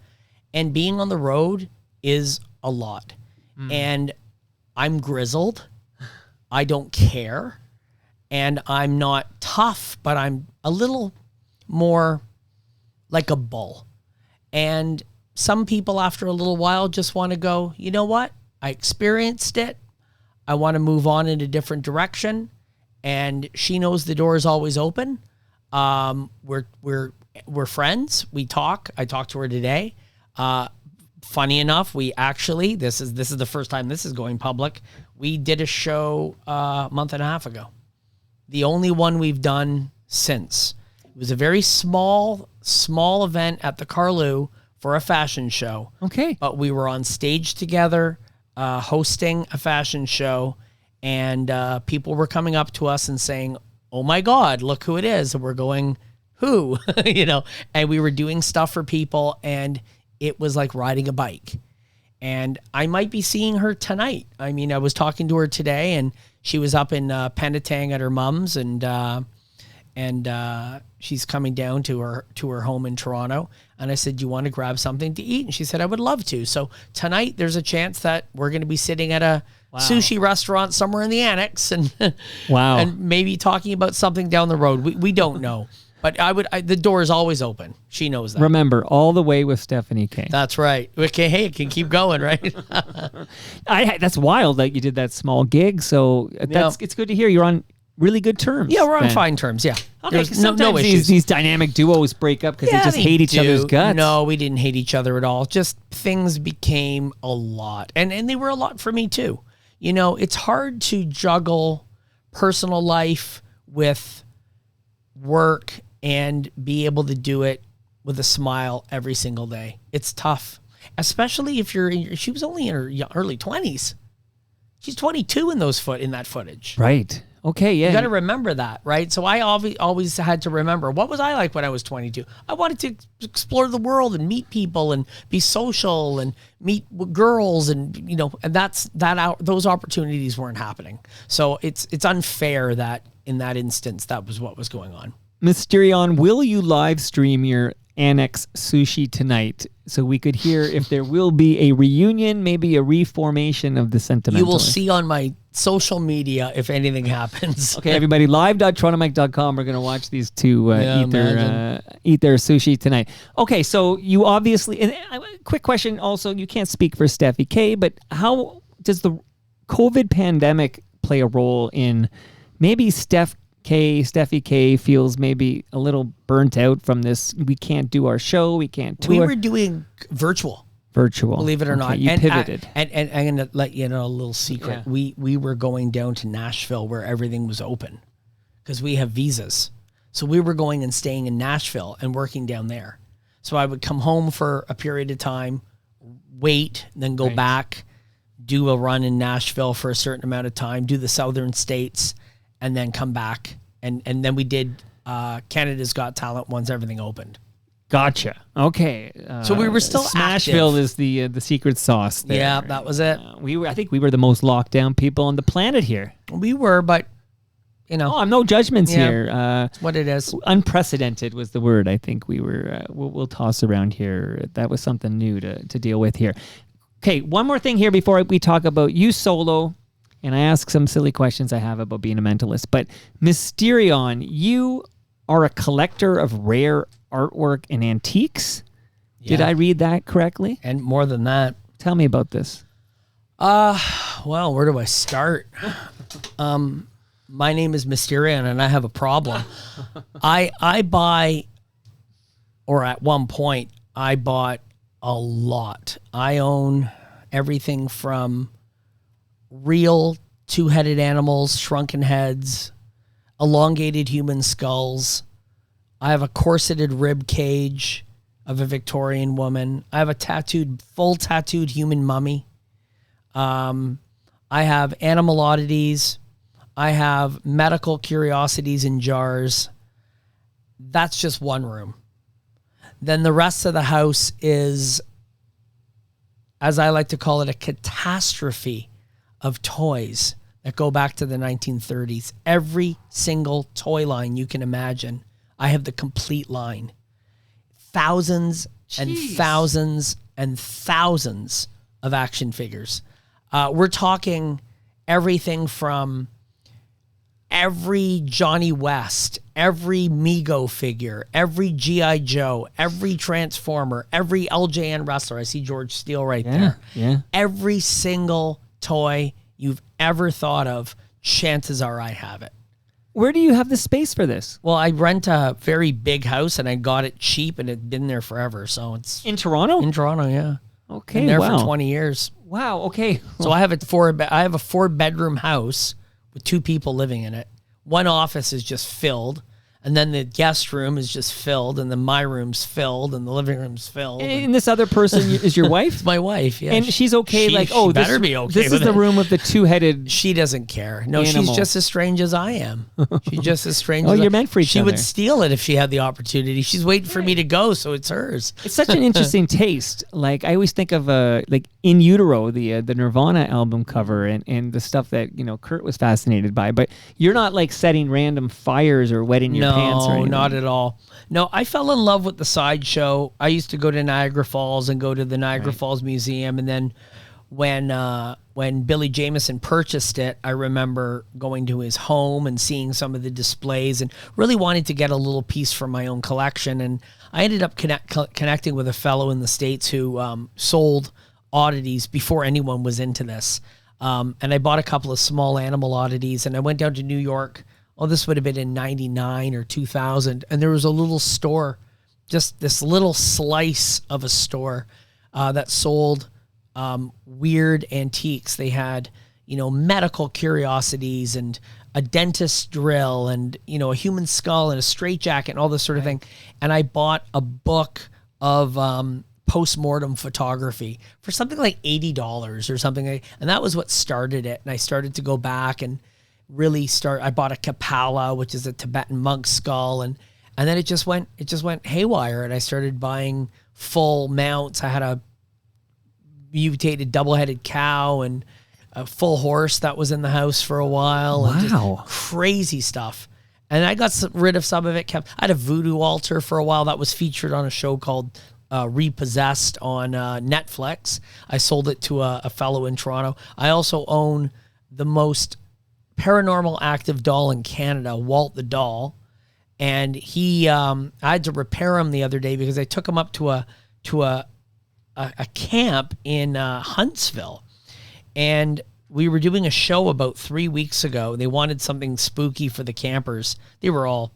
And being on the road is a lot. And I'm grizzled. I don't care. And I'm not tough, but I'm a little more like a bull. And some people after a little while just want to go, you know what? I experienced it. I want to move on in a different direction. And she knows the door is always open. We're friends. We talk. I talked to her today. Funny enough, we actually, this is the first time this is going public. We did a show a month and a half ago. The only one we've done since. It was a very small event at the Carlew for a fashion show. Okay. But we were on stage together, hosting a fashion show, and people were coming up to us and saying, oh my God, look who it is. And we're going, who? And we were doing stuff for people, and it was like riding a bike. And I might be seeing her tonight. I mean, I was talking to her today, and she was up in Penetang at her mom's, and and she's coming down to her home in Toronto. And I said, "Do you want to grab something to eat?" And she said, "I would love to." So tonight there's a chance that we're going to be sitting at a sushi restaurant somewhere in the annex and and maybe talking about something down the road. We don't know. But the door is always open. She knows that. Remember, all the way with Stephanie K. That's right. Okay, hey, it can keep going, right? That's wild that you did that small gig. So it's good to hear you're on really good terms. Yeah, we're on fine terms. Yeah. Okay, There's no issues. These dynamic duos break up because they just hate each other's guts. No, we didn't hate each other at all. Just things became a lot. And they were a lot for me too. You know, it's hard to juggle personal life with work and be able to do it with a smile every single day. It's tough, especially if she was only in her early 20s. She's 22 in that footage. Right. Okay, yeah. You got to remember that, right? So I always had to remember, what was I like when I was 22? I wanted to explore the world and meet people and be social and meet girls, and those opportunities weren't happening. So it's unfair that in that instance that was what was going on. Mysterion, will you live stream your Annex sushi tonight so we could hear if there will be a reunion, maybe a reformation of the Sentimentalists? You will see on my social media if anything happens. Okay, everybody, live.torontomike.com. We're going to watch these two eat their sushi tonight. Okay, so you obviously, and quick question also, you can't speak for Steffi K, but how does the COVID pandemic play a role in maybe Steffi K feels maybe a little burnt out from this? We can't do our show. We can't tour. We were doing virtual. Believe it or not. You pivoted. And I'm going to let you know a little secret. Yeah. We were going down to Nashville where everything was open because we have visas. So we were going and staying in Nashville and working down there. So I would come home for a period of time, wait, then go back, do a run in Nashville for a certain amount of time, do the southern states, and then come back. And then we did Canada's Got Talent once everything opened. Gotcha. Okay. So we were still Smashville active. is the secret sauce there. Yeah, that was it. I think we were the most locked down people on the planet here. We were, but you know. Oh, no judgments here. It's what it is. Unprecedented was the word I think we were, we'll toss around here. That was something new to deal with here. Okay, one more thing here before we talk about you solo, and I ask some silly questions I have about being a mentalist. But Mysterion, you are a collector of rare artwork and antiques. Yeah. Did I read that correctly? And more than that. Tell me about this. Well, where do I start? My name is Mysterion, and I have a problem. I buy, or at one point, I bought a lot. I own everything from real two-headed animals, shrunken heads, elongated human skulls. I have a corseted rib cage of a Victorian woman. I have a full tattooed human mummy. I have animal oddities. I have medical curiosities in jars. That's just one room. Then the rest of the house is, as I like to call it, a catastrophe of toys that go back to the 1930s. Every single toy line you can imagine. I have the complete line. Thousands and thousands and thousands of action figures. We're talking everything from every Johnny West, every Mego figure, every G.I. Joe, every Transformer, every LJN wrestler. I see George Steele right there. Yeah. Every single toy you've ever thought of, chances are I have it. Where do you have the space for this? Well, I rent a very big house and I got it cheap and it's been there forever. So it's in Toronto? In Toronto, yeah. Okay, been there for 20 years. Wow, okay. So I have a 4-bedroom house with 2 people living in it. One office is just filled. And then the guest room is just filled, and then my room's filled, and the living room's filled. And this other person is your wife? It's my wife, yeah. And she's okay, she better be okay this with is the it. room with the two-headed She doesn't care. No, animal. She's just as strange as I am. She's just as strange Oh, as you're meant for each She other. would steal it if she had the opportunity. She's waiting for me to go, so it's hers. It's such an interesting taste. Like, I always think of, like, In Utero, the Nirvana album cover, and the stuff that, Kurt was fascinated by. But you're not, like, setting random fires or wetting your pants or anything. not at all. No, I fell in love with the sideshow. I used to go to Niagara Falls and go to the Niagara Falls Museum, and then when Billy Jameson purchased it, I remember going to his home and seeing some of the displays and really wanting to get a little piece for my own collection. And I ended up connecting with a fellow in the States who sold oddities before anyone was into this. And I bought a couple of small animal oddities, and I went down to New York. Oh, this would have been in 99 or 2000. And there was a little store, just this little slice of a store that sold weird antiques. They had, medical curiosities and a dentist drill and, a human skull and a straitjacket and all this sort of thing. And I bought a book of post-mortem photography for something like $80 or something. And that was what started it. And I started to go back and really I bought a Kapala, which is a Tibetan monk skull. And then it just went haywire. And I started buying full mounts. I had a mutated double-headed cow and a full horse that was in the house for a while. Wow. And just crazy stuff. And I got rid of some of it. I had a voodoo altar for a while that was featured on a show called Repossessed on Netflix. I sold it to a fellow in Toronto. I also own the most paranormal active doll in Canada, Walt the Doll. And he, I had to repair him the other day because I took him up to a camp in Huntsville, and we were doing a show about 3 weeks ago. They wanted something spooky for the campers. They were all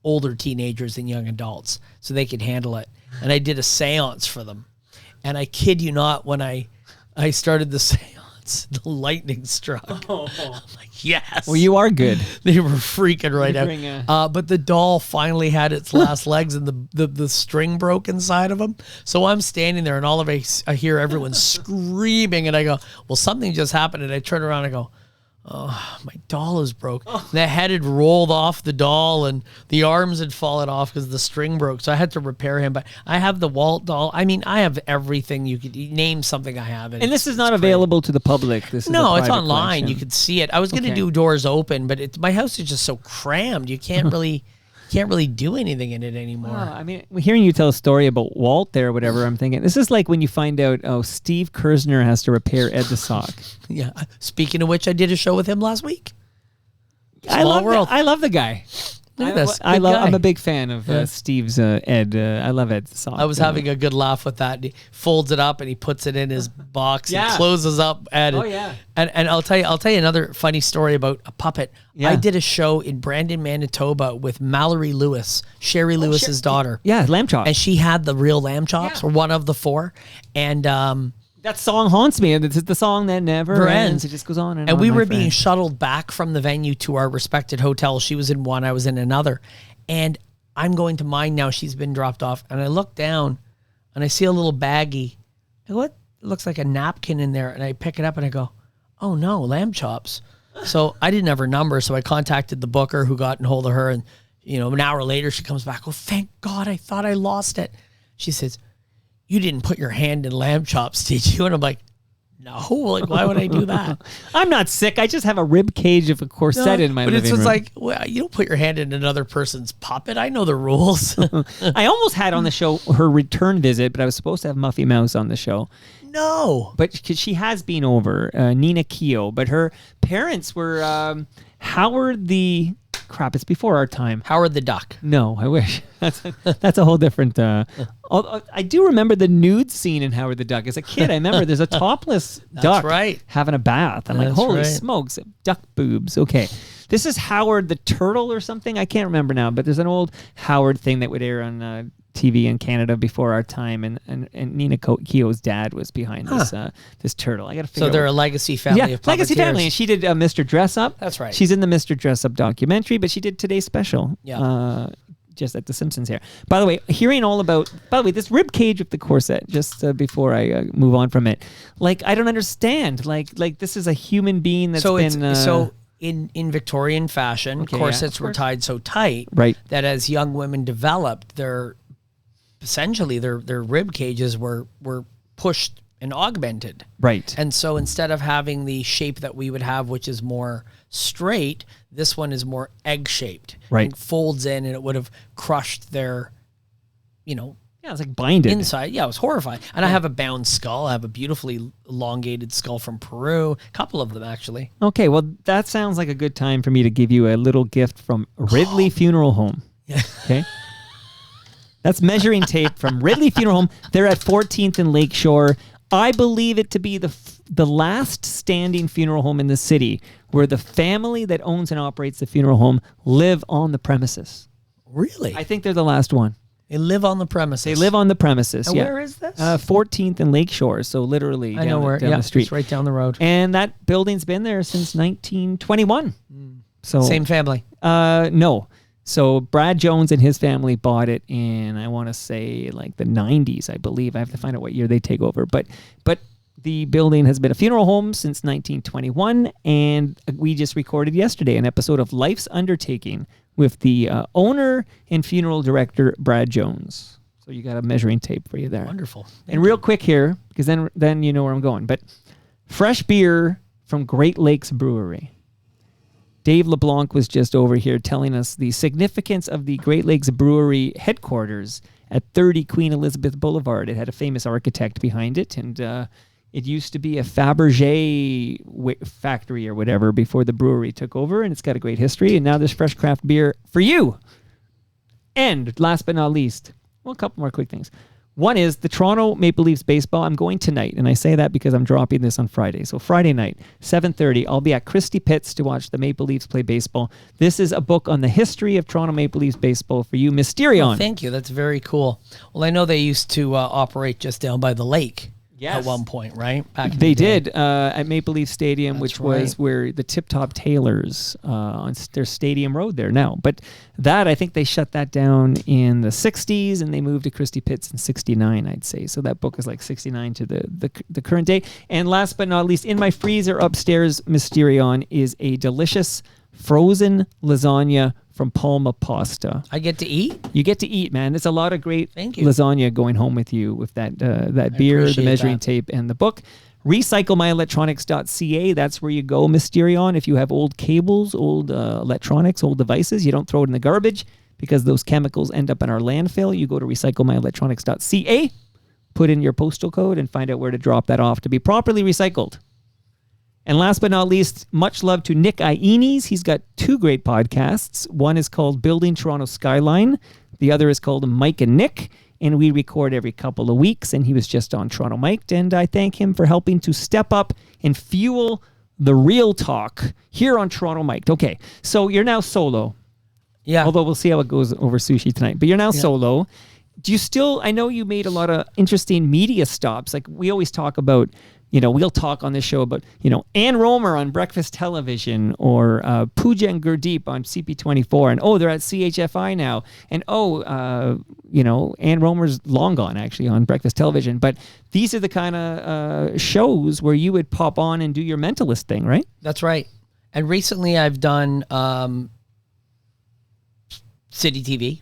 older teenagers than young adults, so they could handle it. And I did a seance for them. And I kid you not, when I started the seance, the lightning struck. I'm like, yes. Well, you are good. They were freaking right out. But the doll finally had its last legs, and the string broke inside of him. So I'm standing there, and all of I hear everyone screaming, and I go, well, something just happened. And I turn around and I go, oh, my doll is broke. The head had rolled off the doll, and the arms had fallen off because the string broke. So I had to repair him. But I have the Walt doll. I mean, I have everything you could name something I have. And this is not available to the public. This is no, a it's private online. collection. You could see it. I was going to do doors open, but my house is just so crammed. You can't really do anything in it anymore. Wow, I mean, hearing you tell a story about Walt there or whatever, I'm thinking, this is like when you find out, Steve Kersner has to repair Ed the Sock. Yeah. Speaking of which, I did a show with him last week. I love the guy. Look at this. I'm Good guy. a big fan of Steve's Ed. I love Ed the Sock. I was having a good laugh with that. He folds it up and he puts it in his box and closes up. And, and I'll tell you another funny story about a puppet. Yeah. I did a show in Brandon, Manitoba with Mallory Lewis, Sherry Lewis's daughter. Yeah, lamb chop. And she had the real lamb chops, or one of the four. And that song haunts me. It's the song that never ends. It just goes on and on. And we my were friend. being shuttled back from the venue to our respected hotels. She was in one, I was in another. And I'm going to mine now. She's been dropped off. And I look down and I see a little baggie. I go, what? It looks like a napkin in there. And I pick it up and I go, oh no, lamb chops. So I didn't have her number. So I contacted the booker who got in hold of her. And, an hour later she comes back. Oh, thank God. I thought I lost it. She says, you didn't put your hand in lamb chops, did you? And I'm like, no. Like, why would I do that? I'm not sick. I just have a rib cage of a corset in my living room. But it's just like, well, you don't put your hand in another person's puppet. I know the rules. I almost had on the show her return visit, but I was supposed to have Muffy Mouse on the show. No. But cause she has been over, Nina Keogh, but her parents were Howard the... Crap, it's before our time. Howard the Duck. No, I wish. That's a whole different... I do remember the nude scene in Howard the Duck. As a kid, I remember there's a topless duck having a bath. I'm like, holy smokes, duck boobs. Okay. This is Howard the Turtle or something. I can't remember now, but there's an old Howard thing that would air on TV in Canada before our time, and Nina Keogh's dad was behind this turtle. I got to figure. So they're a legacy family of puppeteers. Legacy family, and she did Mr. Dress Up. That's right. She's in the Mr. Dress Up documentary, but she did Today's Special. Yeah. Just at The Simpsons here. By the way, hearing all about this rib cage with the corset. Just before I move on from it, like I don't understand. Like this is a human being that's been. In Victorian fashion, corsets were tied so tight that as young women developed, their rib cages were pushed and augmented. Right. And so instead of having the shape that we would have, which is more straight, this one is more egg-shaped. Right. It folds in, and it would have crushed their, Yeah, it's like binded. inside. Yeah, it was horrifying. And I have a bound skull. I have a beautifully elongated skull from Peru. A couple of them, actually. Okay, well, that sounds like a good time for me to give you a little gift from Ridley Funeral Home. Yeah. Okay? That's measuring tape from Ridley Funeral Home. They're at 14th and Lakeshore. I believe it to be the last standing funeral home in the city where the family that owns and operates the funeral home live on the premises. Really? I think they're the last one. They live on the premises. They live on the premises. And yeah. where is this? 14th and Lakeshore, so literally I know where. down the street. It's right down the road. And that building's been there since 1921. So Same family. no. So Brad Jones and his family bought it in, I want to say, like the 90s, I believe. I have to find out what year they take over. But the building has been a funeral home since 1921, and we just recorded yesterday an episode of Life's Undertaking with the owner and funeral director, Brad Jones. So you got a measuring tape for you there. Wonderful. And real quick here, because then you know where I'm going. But fresh beer from Great Lakes Brewery. Dave LeBlanc was just over here telling us the significance of the Great Lakes Brewery headquarters at 30 Queen Elizabeth Boulevard. It had a famous architect behind it, and it used to be a Fabergé factory or whatever before the brewery took over, and it's got a great history, and now there's fresh craft beer for you. And last but not least, well, a couple more quick things. One is the Toronto Maple Leafs baseball. I'm going tonight, and I say that because I'm dropping this on Friday. So Friday night, 7:30, I'll be at Christie Pitts to watch the Maple Leafs play baseball. This is a book on the history of Toronto Maple Leafs baseball for you, Mysterion. Oh, thank you. That's very cool. Well, I know they used to operate just down by the lake. Yes. At one point, right? Back in They the day. did at Maple Leaf Stadium, That's which was right. where the Tip Top Tailors on their stadium road there now. But that, I think they shut that down in the 60s, and they moved to Christie Pitts in 69, I'd say. So that book is like 69 to the current day. And last but not least, in my freezer upstairs, Mysterion, is a delicious frozen lasagna from Palma Pasta. I get to eat? You get to eat, man. There's a lot of great Thank you. lasagna going home with you with that beer, the appreciate measuring that. tape, and the book. RecycleMyElectronics.ca. That's where you go, Mysterion. If you have old cables, old electronics, old devices, you don't throw it in the garbage because those chemicals end up in our landfill. You go to RecycleMyElectronics.ca, put in your postal code, and find out where to drop that off to be properly recycled. And last but not least, much love to Nick Iones. He's got two great podcasts. One is called Building Toronto Skyline. The other is called Mike and Nick. And we record every couple of weeks. And he was just on Toronto Mike. And I thank him for helping to step up and fuel the real talk here on Toronto Mike. Okay, so you're now solo. Yeah. Although we'll see how it goes over sushi tonight. But you're now solo. Do you still, I know you made a lot of interesting media stops. Like we always talk about, we'll talk on this show about, Ann Romer on Breakfast Television or Pooja and Gurdeep on CP24. And, they're at CHFI now. And, Ann Romer's long gone actually on Breakfast Television. But these are the kind of shows where you would pop on and do your mentalist thing, right? That's right. And recently I've done City TV,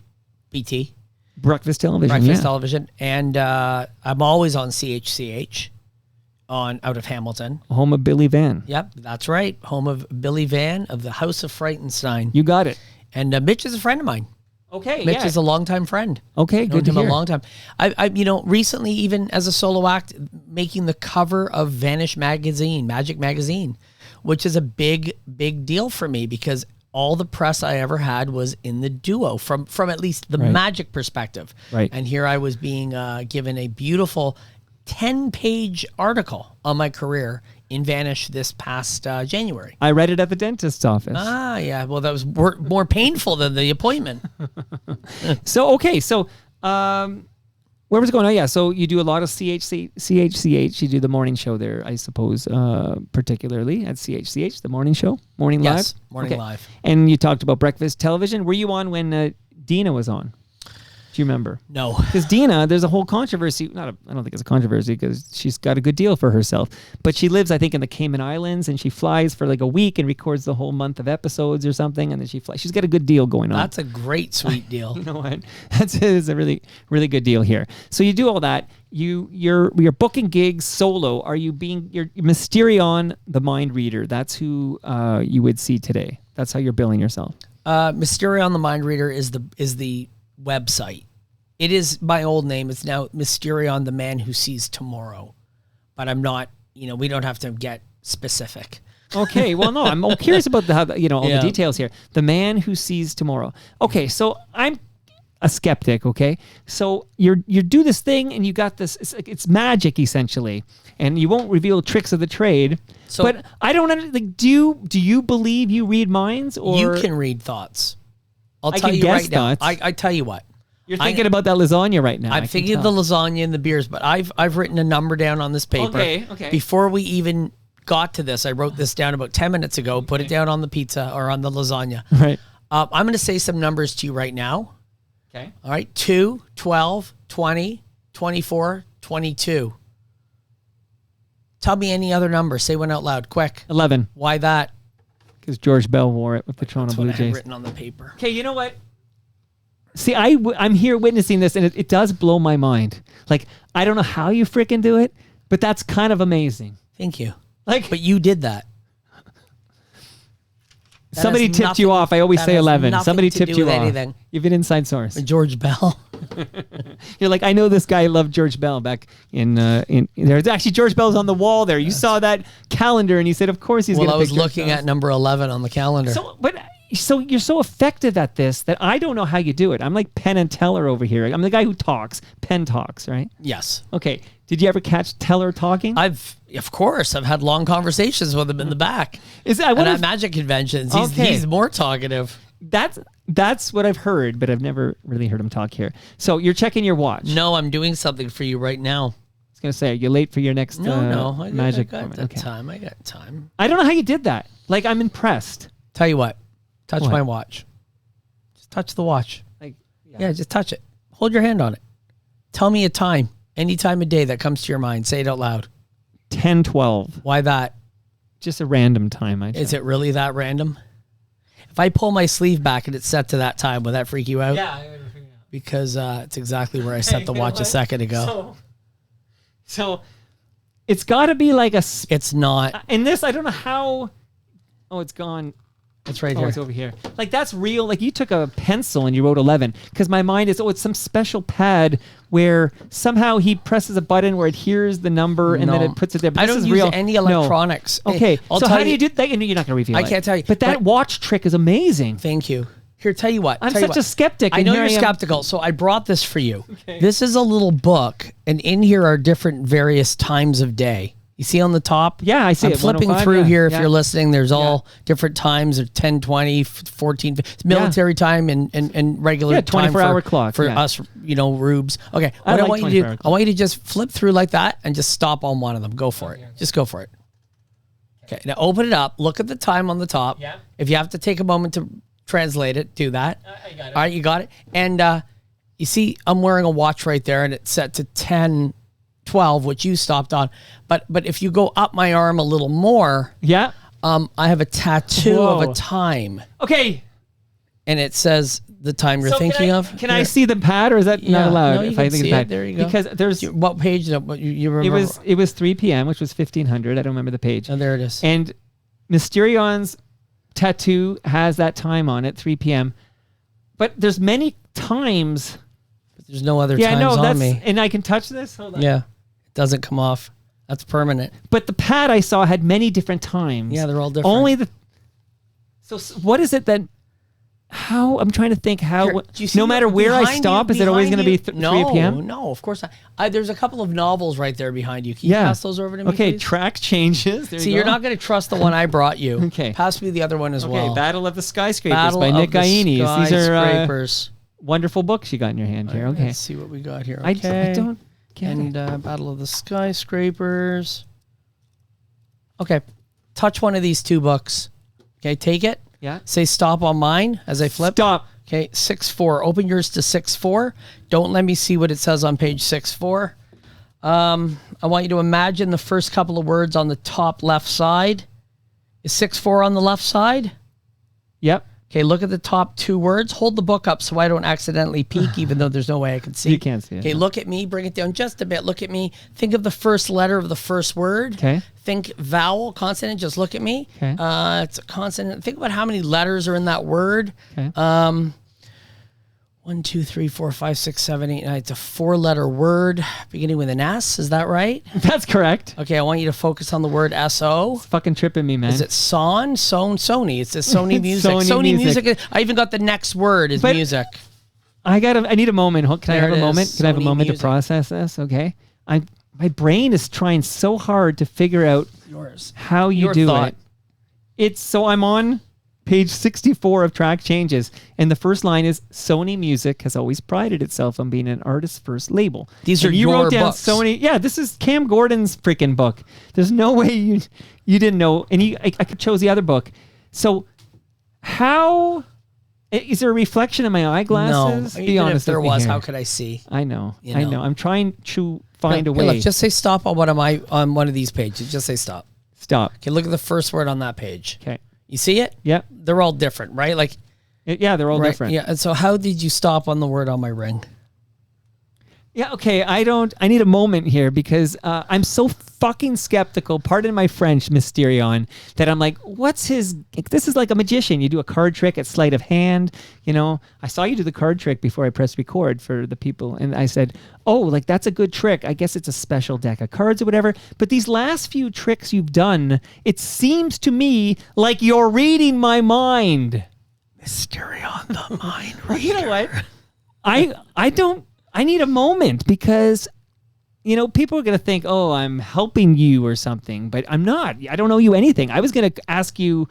BT. Breakfast Television, Breakfast yeah. Television. And I'm always on CHCH out of Hamilton. Home of Billy Van. Yep, that's right. Home of Billy Van of the House of Frightenstein. You got it. And Mitch is a friend of mine. Okay, Mitch is a longtime friend. Okay, Known good to him hear. a long time. I recently, even as a solo act, making the cover of Vanish magazine, Magic magazine, which is a big, big deal for me because all the press I ever had was in the duo from at least the magic perspective. Right. And here I was being given a beautiful 10-page article on my career in Vanish this past January. I read it at the dentist's office. Ah, yeah. Well, that was more painful than the appointment. So, okay. So, where was it going? Oh, yeah. So you do a lot of CHCH. You do the morning show there, I suppose, particularly at CHCH, the morning show, Morning Live? Yes, Morning Live. And you talked about Breakfast Television. Were you on when Dina was on? Do you remember? No. Because Dina, there's a whole controversy. I don't think it's a controversy because she's got a good deal for herself. But she lives, I think, in the Cayman Islands, and she flies for like a week and records the whole month of episodes or something, and then she flies. She's got a good deal going on. That's a great, sweet deal. You know what? That's a really, really good deal here. So you do all that. You're booking gigs solo. You're Mysterion, the mind reader. That's who you would see today. That's how you're billing yourself. Mysterion, the mind reader, is the website. It is my old name. It's now Mysterion, the man who sees tomorrow. But I'm not. We don't have to get specific. Okay, well, no, I'm curious about all the details here. The man who sees tomorrow. Okay, so I'm a skeptic. Okay, so you do this thing and you got this. It's magic essentially, and you won't reveal tricks of the trade. So, but I don't understand. Do you believe you read minds, or you can read thoughts? I'll I tell can you guess right now. thoughts. I tell you what. You're thinking about that lasagna right now. I'm thinking of the lasagna and the beers, but I've written a number down on this paper. Okay. Before we even got to this, I wrote this down about 10 minutes ago. Put it down on the pizza or on the lasagna. Right. I'm going to say some numbers to you right now. Okay. All right. 2, 12, 20, 24, 22. Tell me any other number. Say one out loud, quick. 11. Why that? Because George Bell wore it with the Toronto That's Blue what I had Jays. written on the paper. Okay, you know what? See, I'm here witnessing this, and it does blow my mind. Like, I don't know how you freaking do it, but that's kind of amazing. Thank you. Like, But you did that. somebody has tipped you nothing- off. I always that say has 11. nothing Somebody to tipped do you with off. anything. You've been inside source. George Bell. You're like, I know this guy loved George Bell back in there's actually George Bell's on the wall there. You saw that calendar and you said, of course he's going to Well, I pick was George looking Bell. at number 11 on the calendar. So you're so effective at this that I don't know how you do it. I'm like Penn and Teller over here. I'm the guy who talks. Penn talks, right? Yes. Okay. Did you ever catch Teller talking? Of course, I've had long conversations with him in the back. Is and at magic conventions, he's more talkative. That's what I've heard, but I've never really heard him talk here. So you're checking your watch. No, I'm doing something for you right now. I was gonna say, are you late for your next No, magic I got moment? time. I got time. I don't know how you did that. Like, I'm impressed. Tell you what, touch What? my watch. Just touch the watch. Like, Yeah, just touch it. Hold your hand on it. Tell me a time, any time of day that comes to your mind. Say it out loud. 10:12. Why that? Just a random time. Is it really that random? If I pull my sleeve back and it's set to that time, will that freak you out? Yeah, I would freak out. Because it's exactly where I set the watch a second ago. So it's got to be like It's not. in this, I don't know how. Oh, it's gone. It's right Oh, here. it's over here. Like, that's real. Like, you took a pencil and you wrote 11. Because my mind is, it's some special pad where somehow he presses a button where it hears the number and then No. it puts it there. But I this don't is use real. any No. electronics. Okay. I'll So tell how do you do that? You're not going to reveal I it. can't tell you. But that watch trick is amazing. Thank you. Here, tell you what. I'm tell you such what. a skeptic. I and know here you're I am. skeptical, so I brought this for you. Okay. This is a little book, and in here are different various times of day. You see on the top? Yeah, I see I'm it. flipping 105, through yeah, here if yeah. you're listening. There's all different times of 10, 20, 14. It's military time and regular Yeah, time 24-hour clock, for yeah. us, rubes. Okay, I what I like want you to do, 24-hour I want you to just flip through like that and just stop on one of them. Go for it. Just go for it. Okay, now open it up. Look at the time on the top. Yeah. If you have to take a moment to translate it, do that. I got it. All right, you got it. And you see, I'm wearing a watch right there, and it's set to 10:12, which you stopped on. But if you go up my arm a little more, Yeah. I have a tattoo of Whoa. a time, Okay. and it says the time you're So thinking of. Can I Here. see the pad, or is that Yeah, not allowed? no, you if can I think see it's it. pad? There you go. Because there's What page? You remember? it was 3 p.m., which was 1500. I don't remember the page. Oh, there it is. And Mysterion's tattoo has that time on it, 3 p.m. But there's many times. There's no other Yeah, I times know. on me. And I can touch this. Hold on. Yeah, it doesn't come off. That's permanent. But the pad I saw had many different times. Yeah, they're all different. Only the. So what is it that? How I'm trying to think how. Here, do you see No matter where I behind you- stop, is it always going to be behind you? 3 p.m.? No, of course not. There's a couple of novels right there behind you. Can you Yeah. pass those over to me, Okay, please? track changes. There See, you you're go. not going to trust the one I brought you. Okay. Pass me the other one as Okay, well. Battle of the Skyscrapers Battle by of Nick the Gainis. These are Skyscrapers. wonderful books you got in your hand here. Okay. Let's see what we got here. I Okay. don't get And it. Battle of the Skyscrapers. Okay. Touch one of these two books. Okay, take it. Yeah. Say stop on mine as I flip. Stop. Okay, 6-4. Open yours to 6-4. Don't let me see what it says on page 6-4. I want you to imagine the first couple of words on the top left side. Is 6-4 on the left side? Yep. Okay, look at the top 2 words. Hold the book up so I don't accidentally peek, even though there's no way I can see. You can't see it. Okay, look at me. Bring it down just a bit. Look at me. Think of the first letter of the first word. Okay. Think vowel, consonant. Just look at me. Okay. It's a consonant. Think about how many letters are in that word. Okay. 1, 2, 3, 4, 5, 6, 7, 8, 9. It's a 4-letter word beginning with an S. Is that right? That's correct. Okay, I want you to focus on the word S-O. It's fucking tripping me, man. Is it Sony? It's a Sony music. Sony music. I even got the next word is music. I need a moment. Can I There have it a moment? is. Can I have a Sony moment music. to process this? Okay. My brain is trying so hard to figure out Yours. how you Your do thought. it. I'm on page 64 of track changes, and the first line is Sony Music has always prided itself on being an artist's first label. These And are you your wrote down books. Sony. Yeah, this is Cam Gordon's freaking book. There's no way you didn't know, and I chose the other book. So how is there a reflection in my eyeglasses? No, Be even honest if there with me was, here. how could I see? I know. You I know. know. I'm trying to find a Here, way. look, just say stop on one of these pages. Just say stop. Stop. Okay, look at the first word on that page. Okay. You see it? Yep. They're all different, right? Like, Yeah, they're all right, different. Yeah. And so, how did you stop on the word on my ring? Yeah, okay. I need a moment here because I'm so fucking skeptical, pardon my French, Mysterion, that I'm like, this is like a magician. You do a card trick at sleight of hand. You know, I saw you do the card trick before I pressed record for the people. And I said, oh, like that's a good trick. I guess it's a special deck of cards or whatever. But these last few tricks you've done, it seems to me like you're reading my mind. Mysterion, the mind reader. You know what? I need a moment because, people are going to think, oh, I'm helping you or something, but I'm not. I don't know you anything. I was going to ask you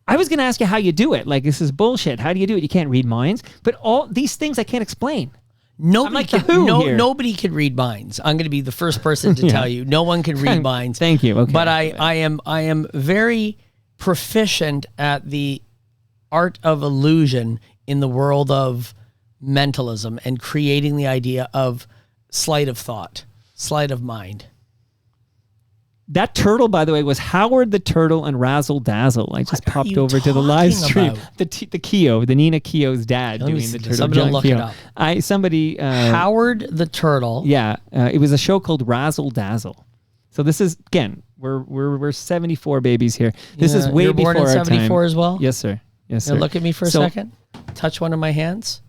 how you do it. Like, this is bullshit. How do you do it? You can't read minds. But all these things I can't explain. Nobody, like the Who here. Nobody can read minds. I'm going to be the first person to tell you. No one can read minds. Thank you. Okay. But I am very proficient at the art of illusion in the world of mentalism and creating the idea of sleight of thought, sleight of mind. That turtle, by the way, was Howard the Turtle and Razzle Dazzle. I just What are popped you over to the live talking stream. about? The Keo, the Nina Keo's dad Let me doing see the this. turtle. Somebody John look it Keogh. up. Somebody Howard the Turtle. Yeah, it was a show called Razzle Dazzle. So this is again, we're 74 babies here. This is way You're before born in our 74 time. as well? Yes, sir. Yes, sir. Now look at me for a So- second. Touch one of my hands.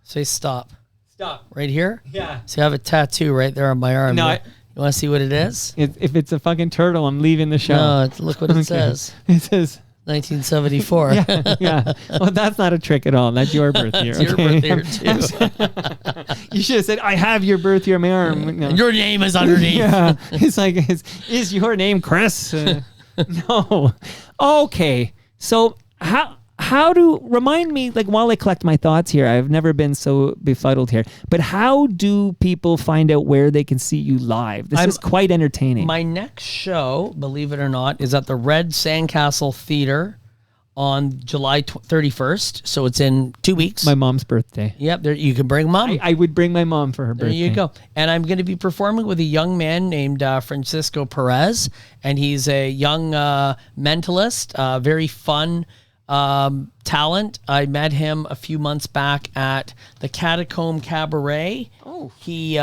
Say stop. Stop. Right here? Yeah. See, I have a tattoo right there on my arm. No, you want to see what it is? If it's a fucking turtle, I'm leaving the show. No, look what it Okay. says. It says 1974. yeah. Well, that's not a trick at all. That's your birth year. It's your okay? birth year, too. You should have said, "I have your birth year on my arm." No. And your name is underneath. Yeah, it's like, is your name Chris? No. Okay. So how do remind me, like, while I collect my thoughts here, I've never been so befuddled here. But how do people find out where they can see you live? This is quite entertaining. My next show, believe it or not, is at the Red Sandcastle Theater on July 31st. So it's in 2 weeks. My mom's birthday. Yep, there you can bring mom. I would bring my mom for her There birthday. you go. And I'm going to be performing with a young man named Francisco Perez, and he's a young mentalist, very fun talent. I met him a few months back at the Catacomb Cabaret. Oh, he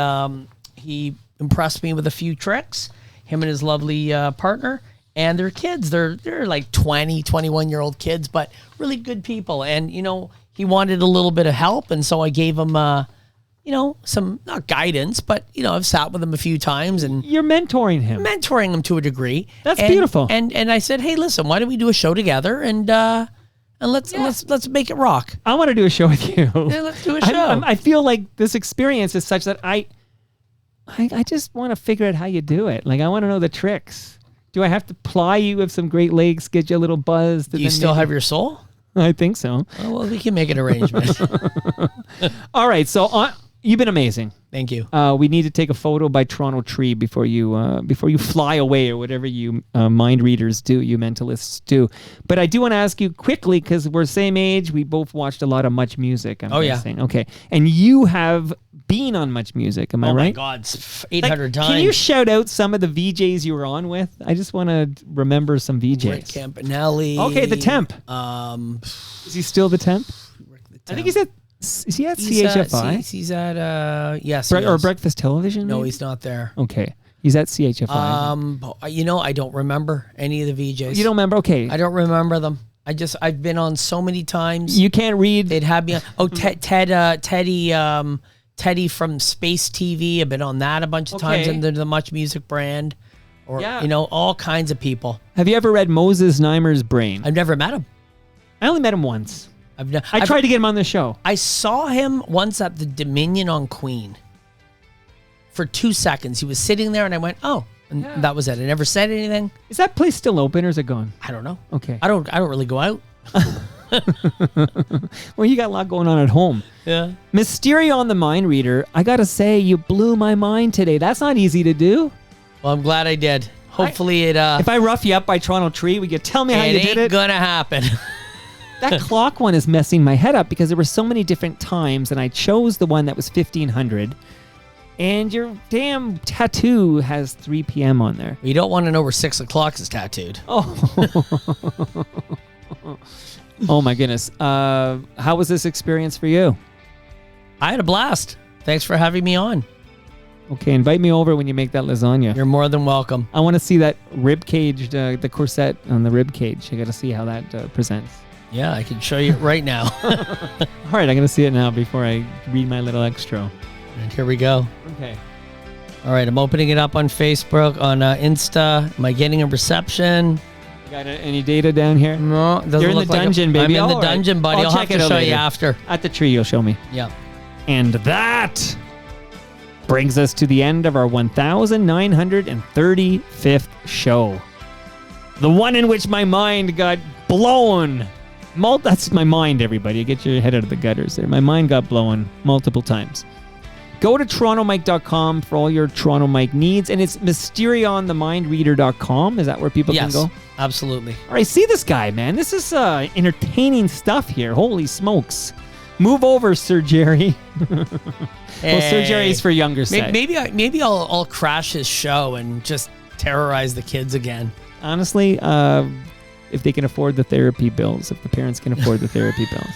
impressed me with a few tricks. Him and his lovely partner and their kids. They're like 20, 21-year-old kids, but really good people. And he wanted a little bit of help, and so I gave him some, not guidance, but I've sat with him a few times and You're mentoring him. mentoring him to a degree. That's beautiful. And I said, hey, listen, why don't we do a show together and let's make it rock. I want to do a show with you. Yeah, let's do a show. I feel like this experience is such that I just want to figure out how you do it. Like, I want to know the tricks. Do I have to ply you with some Great Lakes, get you a little buzz? Do you still have your soul? I think so. Oh, well, we can make an arrangement. All right. So You've been amazing. Thank you. We need to take a photo by Toronto Tree before you fly away, or whatever you mind readers do, you mentalists do. But I do want to ask you quickly, because we're same age. We both watched a lot of Much Music. I'm guessing. Yeah. Okay. And you have been on Much Music. Am I right? Oh my God, 800 times. Can you shout out some of the VJs you were on with? I just want to remember some VJs. Rick Campanelli. Okay, the Temp. Is he still the Temp? Rick the Temp. I think he's at. Is he at CHFI? He's at yes. Or Breakfast Television? No, maybe? he's not there. Okay. He's at CHFI. I don't remember any of the VJs. You don't remember? Okay. I don't remember them. I've been on so many times. You can't read. They'd have me on. Oh, Teddy from Space TV. I've been on that a bunch of times under the Much Music brand. Or, all kinds of people. Have you ever read Moses Neimer's Brain? I've never met him. I only met him once. I I've tried to get him on the show. I saw him once at the Dominion on Queen. For 2 seconds. He was sitting there and I went, oh. And that was it. I never said anything. Is that place still open or is it gone? I don't know. Okay. I don't really go out. Well, you got a lot going on at home. Yeah. Mysterion the Mind Reader, I got to say, you blew my mind today. That's not easy to do. Well, I'm glad I did. Hopefully if I rough you up by Toronto Tree, will you tell me how you did it? It ain't gonna happen. That clock one is messing my head up because there were so many different times, and I chose the one that was 1500. And your damn tattoo has 3 p.m. on there. You don't want to know where 6 o'clock is tattooed. Oh. Oh my goodness. How was this experience for you? I had a blast. Thanks for having me on. Okay, invite me over when you make that lasagna. You're more than welcome. I want to see that rib cage, the corset on the rib cage. I got to see how that presents. Yeah, I can show you right now. All right, I'm going to see it now before I read my little extra. And here we go. Okay. All right, I'm opening it up on Facebook, on Insta. Am I getting a reception? Got any data down here? No, it doesn't You're in look the like dungeon, baby. I'm in the dungeon, buddy. I'll have to show you after. At the tree, you'll show me. Yeah. And that brings us to the end of our 1935th show. The one in which my mind got blown. That's my mind, everybody. Get your head out of the gutters there. My mind got blown multiple times. Go to TorontoMike.com for all your Toronto Mike needs. And it's MysterionTheMindReader.com. Is that where people can go? Yes, absolutely. All right, see this guy, man. This is entertaining stuff here. Holy smokes. Move over, Sir Jerry. Well, Sir Jerry's for younger set. Maybe I'll crash his show and just terrorize the kids again. Honestly, if they can afford the therapy bills, if the parents can afford the therapy bills.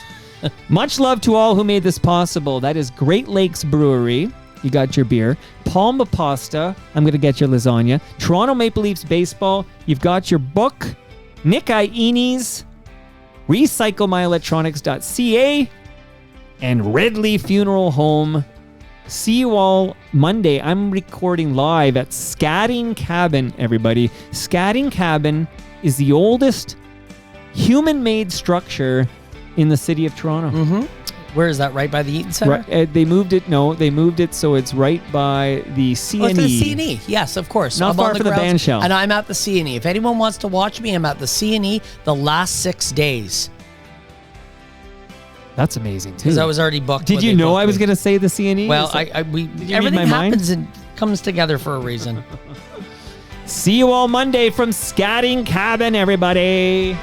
Much love to all who made this possible. That is Great Lakes Brewery. You got your beer. Palma Pasta. I'm going to get your lasagna. Toronto Maple Leafs Baseball. You've got your book. Nick Ieni's. RecycleMyElectronics.ca. And Red Leaf Funeral Home. See you all Monday. I'm recording live at Scatting Cabin, everybody. Scatting Cabin is the oldest human-made structure in the city of Toronto. Mm-hmm. Where is that? Right by the Eaton Center? Right, they moved it so it's right by the CNE. Oh, it's the CNE. Yes, of course. Not far from the band shell. And I'm at the CNE. If anyone wants to watch me, I'm at the CNE the last 6 days. That's amazing, too. Because I was already booked. Did you know I was going to say the CNE? Well, everything happens and comes together for a reason. See you all Monday from Scatting Cabin, everybody.